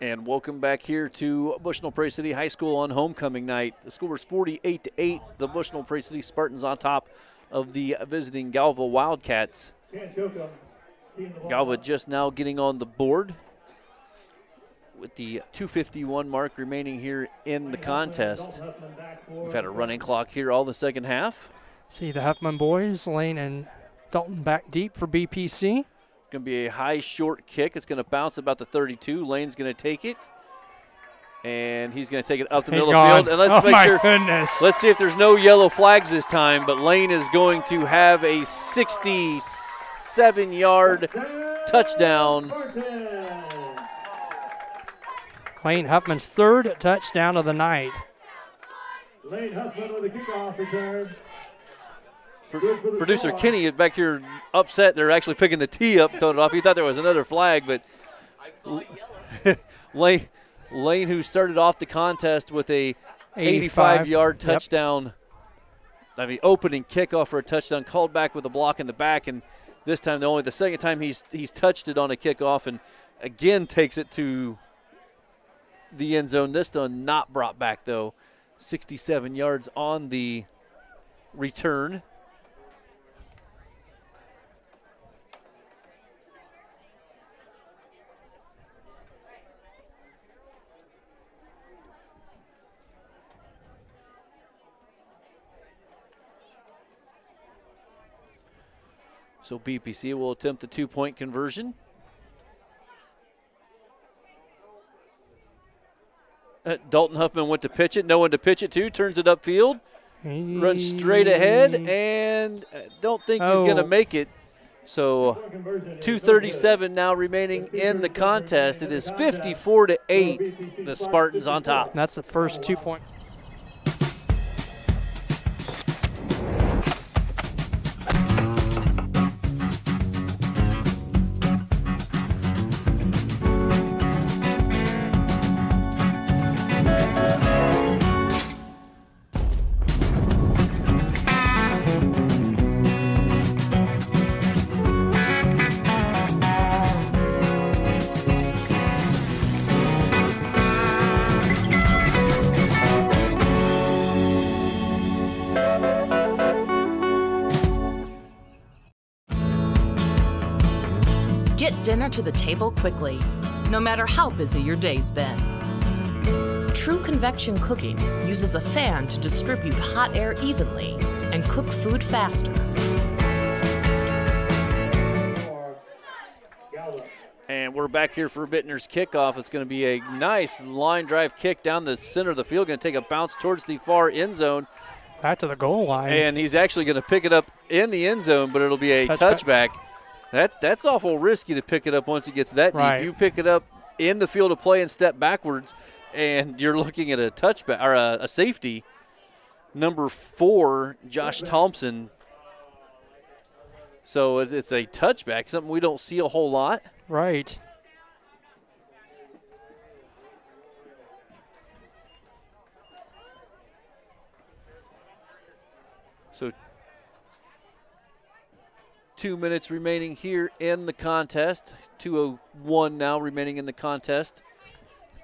And welcome back here to Bushnell Prairie City High School on homecoming night. The score is 48-8. The Bushnell Prairie City Spartans on top of the visiting Galva Wildcats. Galva just now getting on the board with the 2:51 mark remaining here in the contest. We've had a running clock here all the second half. See the Huffman boys, Lane and Dalton back deep for BPC. Going to be a high short kick. It's going to bounce about the 32. Lane's going to take it. And he's going to take it up the middle of the field. And let's make sure. Goodness. Let's see if there's no yellow flags this time. But Lane is going to have a 67-yard touchdown. Lane Huffman's third touchdown of the night. Lane Huffman with a kickoff return. Producer Kenny is back here upset. They're actually picking the tee up, throwing it off. He thought there was another flag, but Lane, who started off the contest with a 85-yard touchdown, opening kickoff for a touchdown, called back with a block in the back, and this time only the second time he's touched it on a kickoff, and again takes it to the end zone. This one not brought back though. 67 yards on the return. So BPC will attempt the 2-point conversion. Dalton Huffman went to pitch it. No one to pitch it to. Turns it upfield. Runs straight ahead, and don't think he's going to make it. So 2:37 now remaining in the contest. It is 54-8, the Spartans on top. That's the first 2 point. Get dinner to the table quickly, no matter how busy your day's been. True convection cooking uses a fan to distribute hot air evenly and cook food faster. And we're back here for Bittner's kickoff. It's going to be a nice line drive kick down the center of the field. Going to take a bounce towards the far end zone. Back to the goal line. And he's actually going to pick it up in the end zone, but it'll be a touchback. That's awful risky to pick it up once it gets that deep. You pick it up in the field of play and step backwards, and you're looking at a touchback or a safety. Number 4, Josh Thompson. So it's a touchback, something we don't see a whole lot. Right. So 2 minutes remaining here in the contest. 2:01 now remaining in the contest.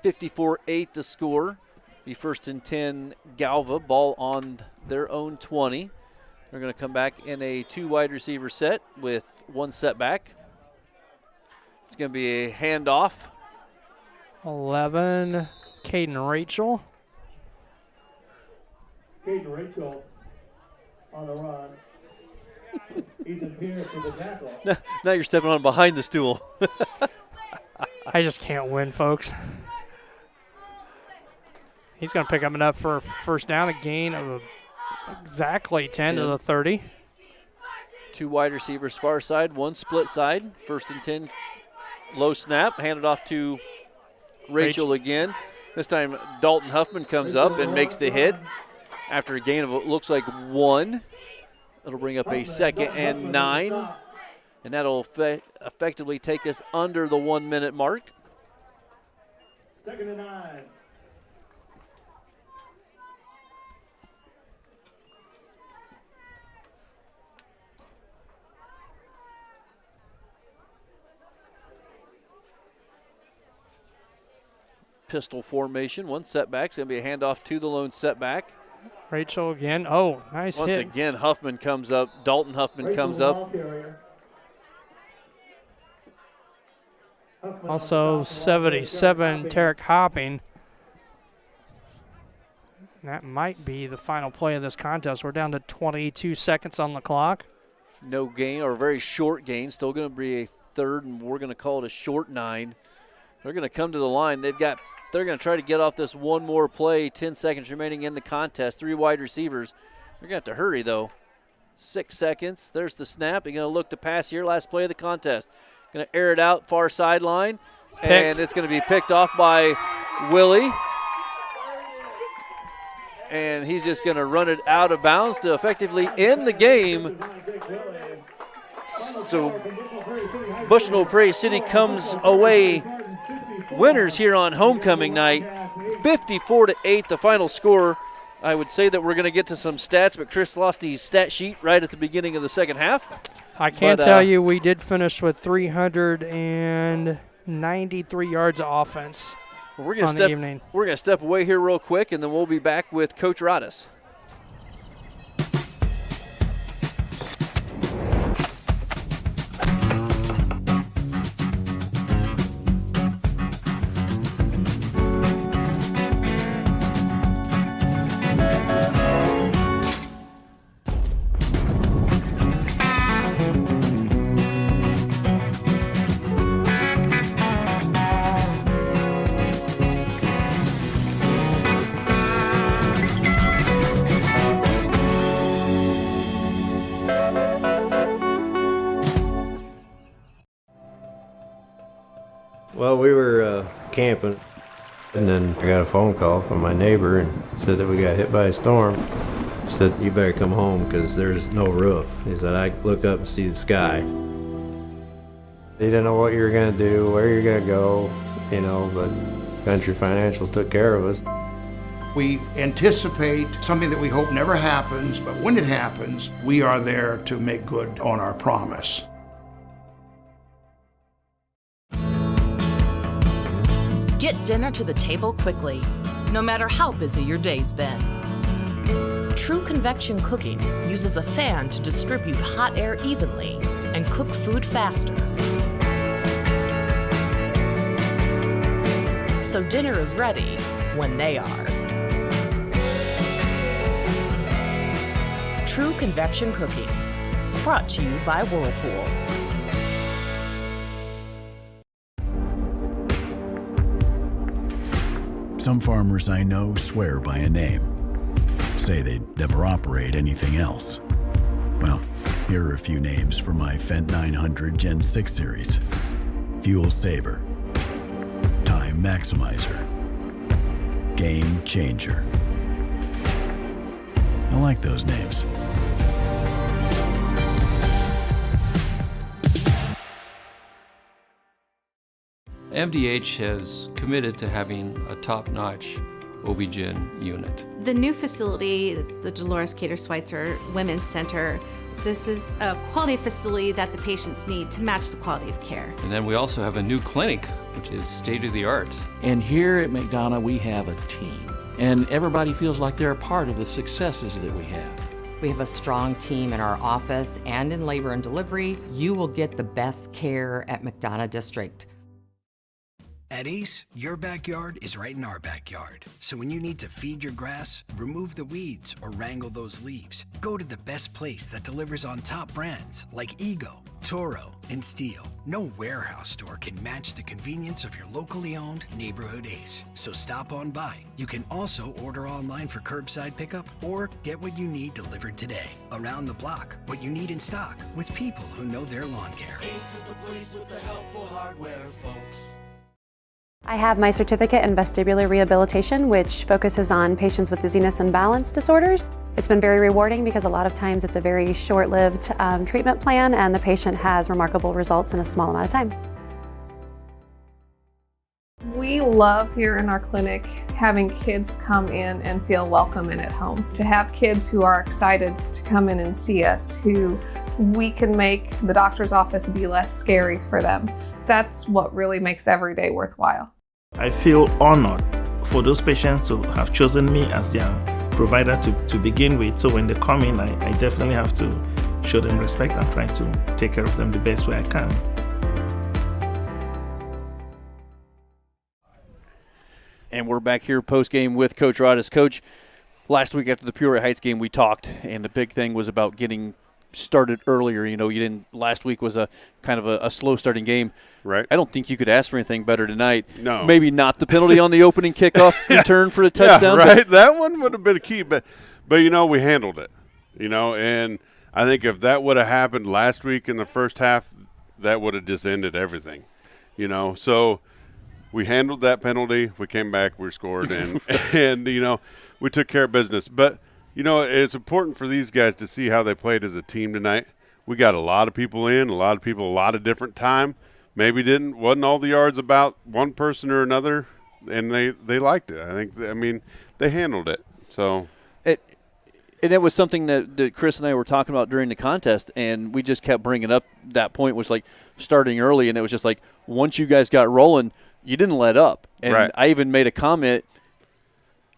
54-8 the score. Be first and 10 Galva. Ball on their own 20. They're going to come back in a 2 wide receiver set with 1 setback. It's going to be a handoff. 11, Caden Rachel. Caden Rachel on the run. Ethan Pierce with the tackle. Now you're stepping on behind the stool. I just can't win, folks. He's going to pick up enough for a first down, a gain of exactly 10 to the 30. 2 wide receivers far side, 1 split side. First and 10, low snap, handed off to Rachel again. This time Dalton Huffman comes up and makes the hit after a gain of what looks like 1. It'll bring up a 2nd and 9, and that'll effectively take us under the 1 minute mark. 2nd and 9. Pistol formation, 1 setback. It's going to be a handoff to the lone setback. Rachel again. Oh, nice hit. Once again, Huffman comes up. Dalton Huffman comes up. Also 77, Tarek Hopping. That might be the final play of this contest. We're down to 22 seconds on the clock. No gain, or a very short gain. Still going to be a 3rd, and we're going to call it a short 9. They're going to come to the line. They're going to try to get off this one more play. 10 seconds remaining in the contest. 3 wide receivers. They're going to have to hurry, though. 6 seconds. There's the snap. They're going to look to pass here. Last play of the contest. Going to air it out far sideline. And it's going to be picked off by Willie. And he's just going to run it out of bounds to effectively end the game. So Bushnell Prairie City comes away winners here on homecoming night. 54-8 the final score. I would say that we're going to get to some stats, but Chris lost his stat sheet right at the beginning of the second half. I can tell you we did finish with 393 yards of offense on the evening. We're going to step away here real quick, and then we'll be back with Coach Rodis. camping, and then I got a phone call from my neighbor and said that we got hit by a storm. He said, you better come home because there's no roof. He said, I look up and see the sky. He didn't know what you were going to do, where you're going to go, but Country Financial took care of us. We anticipate something that we hope never happens, but when it happens, we are there to make good on our promise. Get dinner to the table quickly, no matter how busy your day's been. True convection cooking uses a fan to distribute hot air evenly and cook food faster. So dinner is ready when they are. True convection cooking, brought to you by Whirlpool. Some farmers I know swear by a name. Say they'd never operate anything else. Well, here are a few names for my Fendt 900 Gen 6 series. Fuel Saver, Time Maximizer, Game Changer. I like those names. MDH has committed to having a top-notch OB-GYN unit. The new facility, the Dolores Cater Schweitzer Women's Center, this is a quality facility that the patients need to match the quality of care. And then we also have a new clinic, which is state-of-the-art. And here at McDonough, we have a team. And everybody feels like they're a part of the successes that we have. We have a strong team in our office and in labor and delivery. You will get the best care at McDonough District. At Ace, your backyard is right in our backyard. So when you need to feed your grass, remove the weeds, or wrangle those leaves, go to the best place that delivers on top brands like Ego, Toro, and Steel. No warehouse store can match the convenience of your locally owned neighborhood Ace. So stop on by. You can also order online for curbside pickup or get what you need delivered today. Around the block, what you need in stock with people who know their lawn care. Ace is the place with the helpful hardware, folks. I have my certificate in vestibular rehabilitation, which focuses on patients with dizziness and balance disorders. It's been very rewarding because a lot of times it's a very short-lived treatment plan and the patient has remarkable results in a small amount of time. We love here in our clinic having kids come in and feel welcome and at home. To have kids who are excited to come in and see us, who we can make the doctor's office be less scary for them. That's what really makes every day worthwhile. I feel honored for those patients who have chosen me as their provider to begin with. So when they come in, I definitely have to show them respect and try to take care of them the best way I can. And we're back here post-game with Coach Rodis. Coach, last week after the Peoria Heights game we talked, and the big thing was about getting started earlier. You didn't. Last week was a kind of a slow starting game. Right. I don't think you could ask for anything better tonight. No. Maybe not the penalty on the opening kickoff return for the touchdown. Yeah, right. That one would have been a key, but we handled it. And I think if that would have happened last week in the first half, that would have just ended everything. So we handled that penalty. We came back, we scored, and we took care of business. But it's important for these guys to see how they played as a team tonight. We got a lot of people in, a lot of different time. Maybe wasn't all the yards about one person or another, and they liked it. I think, they handled it. So it was something that Chris and I were talking about during the contest, and we just kept bringing up that point, was like starting early, and it was just like once you guys got rolling, you didn't let up. And right. I even made a comment.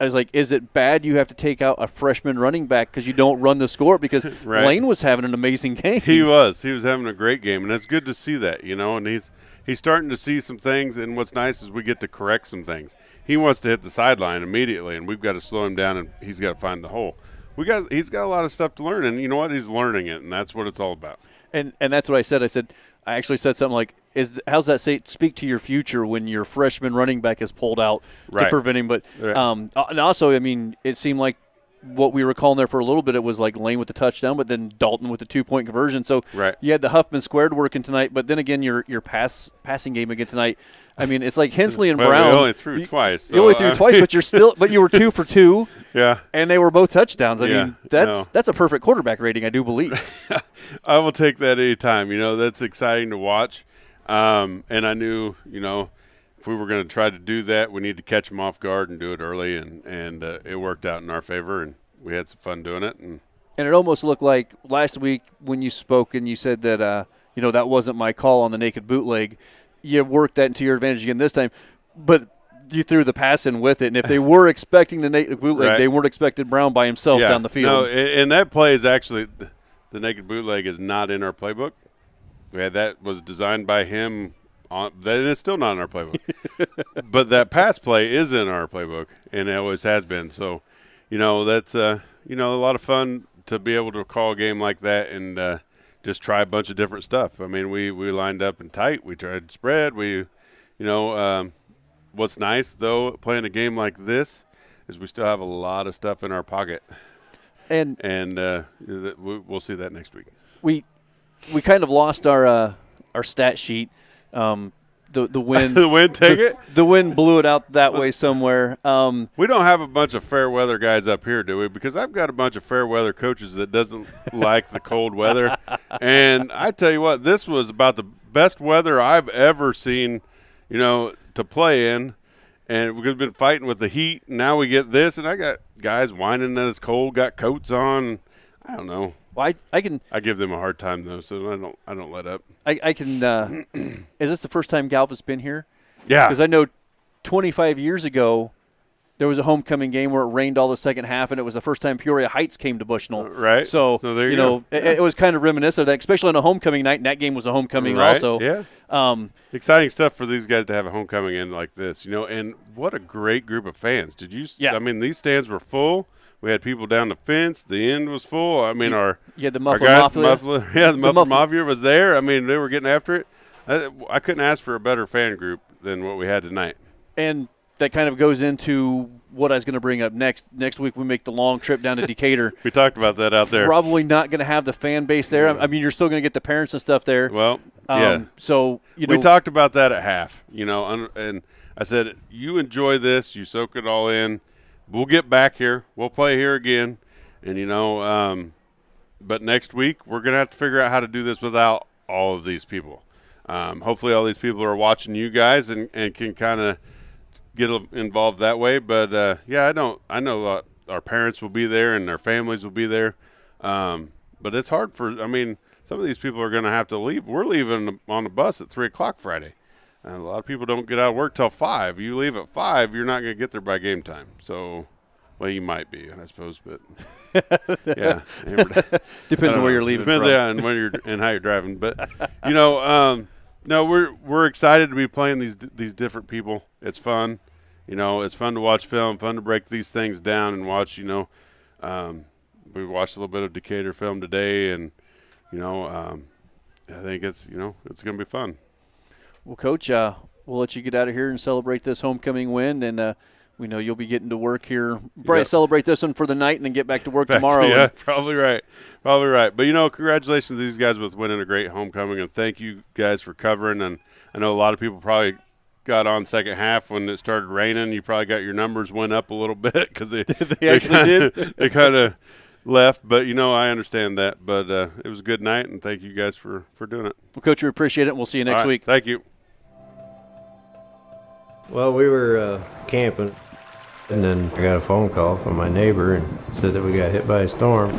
I was like, is it bad you have to take out a freshman running back because you don't run the score? Because right. Lane was having an amazing game. He was having a great game, and it's good to see that, and he's starting to see some things, and what's nice is we get to correct some things. He wants to hit the sideline immediately, and we've got to slow him down, and he's got to find the hole. He's got a lot of stuff to learn, and you know what? He's learning it, and that's what it's all about. And that's what I said. I actually said something like, how's that speak to your future when your freshman running back is pulled out right. to prevent him? But right. and also, it seemed like what we were calling there for a little bit, it was like Lane with the touchdown, but then Dalton with the 2-point conversion. So you had the Huffman squared working tonight, but then again, your passing game again tonight. I mean, it's like Hensley and Brown. We only threw twice. You only threw twice, but you were 2 for 2. Yeah. And they were both touchdowns. I mean, that's a perfect quarterback rating, I do believe. I will take that any time. That's exciting to watch. And I knew, if we were going to try to do that, we need to catch them off guard and do it early, and it worked out in our favor, and we had some fun doing it. And it almost looked like last week when you spoke and you said that, that wasn't my call on the naked bootleg. You worked that into your advantage again this time, but you threw the pass in with it. And if they were expecting the naked bootleg, they weren't expecting Brown by himself down the field. No, and that play is actually the naked bootleg is not in our playbook. That was designed by him. And it's still not in our playbook. But that pass play is in our playbook, and it always has been. So, that's a lot of fun to be able to call a game like that and just try a bunch of different stuff. I mean, we lined up in tight. We tried spread. What's nice, though, playing a game like this is we still have a lot of stuff in our pocket. And we'll see that next week. We kind of lost our stat sheet. The wind the wind take it. The wind blew it out that way somewhere. We don't have a bunch of fair weather guys up here, do we? Because I've got a bunch of fair weather coaches that doesn't like the cold weather. And I tell you what, this was about the best weather I've ever seen, to play in. And we've been fighting with the heat. And now we get this, and I got guys whining that it's cold, got coats on. I don't know. Well, I give them a hard time though, so I don't let up. I can. Is this the first time Galva's been here? Yeah. Because I know 25 years ago there was a homecoming game where it rained all the second half, and it was the first time Peoria Heights came to Bushnell. Right. So there you go. It was kind of reminiscent of that, especially on a homecoming night, and that game was a homecoming also. Yeah. Exciting stuff for these guys to have a homecoming in like this, and what a great group of fans. Did you? Yeah. I mean, these stands were full. We had people down the fence. The end was full. I mean, the Muffler Mafia was there. I mean, they were getting after it. I couldn't ask for a better fan group than what we had tonight. And that kind of goes into what I was going to bring up next. Next week we make the long trip down to Decatur. We talked about that out there. Probably not going to have the fan base there. I mean, you're still going to get the parents and stuff there. Well, yeah. So, we talked about that at half, and I said, you enjoy this. You soak it all in. We'll get back here. We'll play here again. And, but next week we're going to have to figure out how to do this without all of these people. Hopefully all these people are watching you guys and can kind of get involved that way. But, I know our parents will be there and their families will be there. But it's hard some of these people are going to have to leave. We're leaving on the bus at 3 o'clock Friday. And a lot of people don't get out of work till 5. You leave at 5, you're not going to get there by game time. So, well, you might be, I suppose, but yeah, depends on where you're leaving. Depends, from. And when you're and how you're driving. But no, we're excited to be playing these different people. It's fun, It's fun to watch film, fun to break these things down and watch. We watched a little bit of Decatur film today, and I think it's it's going to be fun. Well, Coach, we'll let you get out of here and celebrate this homecoming win, and we know you'll be getting to work here. Probably celebrate this one for the night and then get back to work tomorrow. Yeah, probably right. But, congratulations to these guys with winning a great homecoming, and thank you guys for covering. And I know a lot of people probably got on second half when it started raining. You probably got your numbers went up a little bit because they actually did. They kind of left, but I understand that. But it was a good night, and thank you guys for doing it. Well, Coach, we appreciate it. We'll see you next week. Thank you. Well, we were camping, and then I got a phone call from my neighbor and said that we got hit by a storm.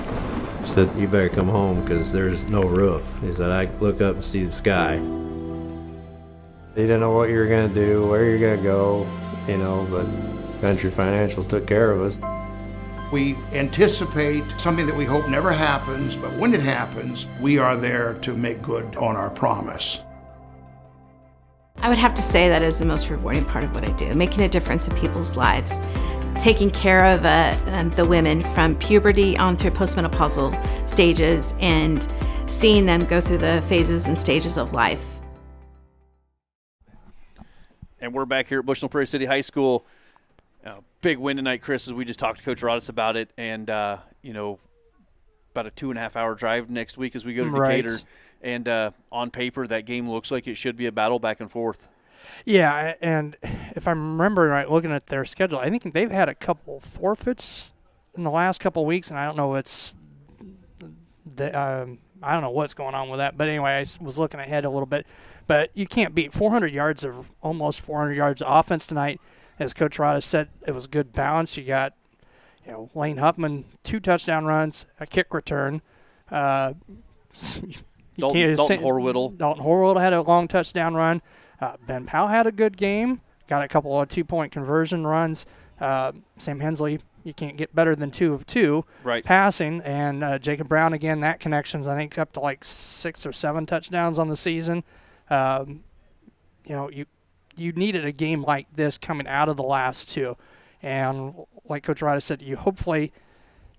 He said, you better come home because there's no roof. He said, I look up and see the sky. He didn't know what you were going to do, where you're going to go, but Country Financial took care of us. We anticipate something that we hope never happens, but when it happens, we are there to make good on our promise. I would have to say that is the most rewarding part of what I do, making a difference in people's lives, taking care of the women from puberty on through postmenopausal stages and seeing them go through the phases and stages of life. And we're back here at Bushnell Prairie City High School. Big win tonight, Chris, as we just talked to Coach Rodis about it. And, you know, about a 2.5-hour drive next week as we go to Decatur. Right. And on paper, that game looks like it should be a battle back and forth. Yeah, and if I'm remembering right, looking at their schedule, I think they've had a couple forfeits in the last couple of weeks, and I don't know I don't know what's going on with that. But anyway, I was looking ahead a little bit. But you can't beat 400 yards of almost 400 yards of offense tonight. As Coach Rodis said, it was good balance. You got, you know, Lane Huffman, 2 touchdown runs, a kick return. Dalton Horwittle. Dalton Horwittle had a long touchdown run. Ben Powell had a good game. Got a couple of 2-point conversion runs. Sam Hensley, you can't get better than 2 of 2 passing. And Jacob Brown, again, that connection's, I think, up to like 6 or 7 touchdowns on the season. You know, you needed a game like this coming out of the last 2. And like Coach Rodis said, hopefully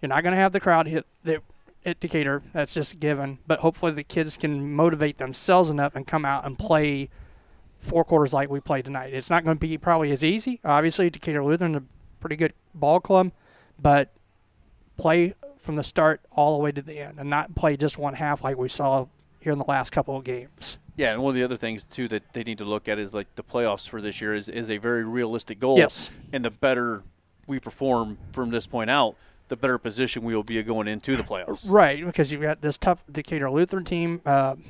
you're not going to have the crowd hit at Decatur. That's just a given. But hopefully the kids can motivate themselves enough and come out and play 4 quarters like we played tonight. It's not going to be probably as easy. Obviously, Decatur Lutheran is a pretty good ball club, but play from the start all the way to the end and not play just one half like we saw here in the last couple of games. Yeah, and one of the other things, too, that they need to look at is like the playoffs for this year is a very realistic goal. Yes. And the better we perform from this point out, the better position we will be going into the playoffs. Right, because you've got this tough Decatur Lutheran team.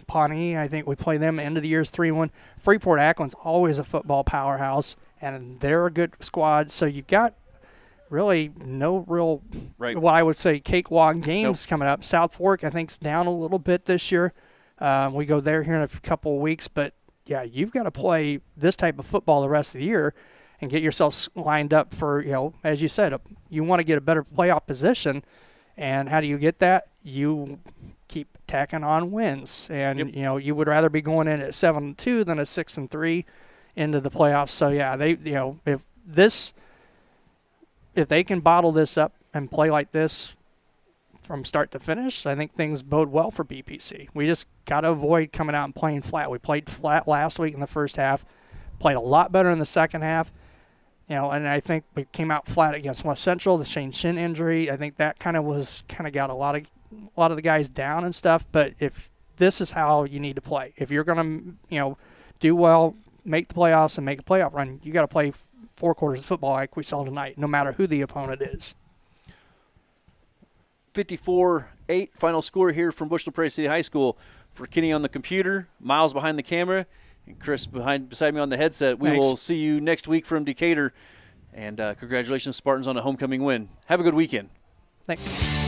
Pawnee, I think we play them end of the year is 3-1. Freeport-Akron's always a football powerhouse, and they're a good squad. So you've got really no real, what I would say, cakewalk games coming up. South Fork, I think, is down a little bit this year. We go there here in a couple of weeks. But, yeah, you've got to play this type of football the rest of the year and get yourself lined up for, you know, as you said, you want to get a better playoff position. And how do you get that? You keep tacking on wins. And, you know, you would rather be going in at 7-2 than a 6-3 into the playoffs. So, yeah, they, you know, if they can bottle this up and play like this from start to finish, I think things bode well for BPC. We just got to avoid coming out and playing flat. We played flat last week in the first half, played a lot better in the second half. You know, and I think we came out flat against West Central, the Shane Shin injury. I think that kind of got a lot of the guys down and stuff. But if this is how you need to play, if you're going to, you know, do well, make the playoffs and make a playoff run, you got to play 4 quarters of football like we saw tonight, no matter who the opponent is. 54-8 final score here from Bushnell Prairie City High School. For Kenny on the computer, Miles behind the camera, and Chris beside me on the headset. We will see you next week from Decatur. And congratulations, Spartans, on a homecoming win. Have a good weekend. Thanks.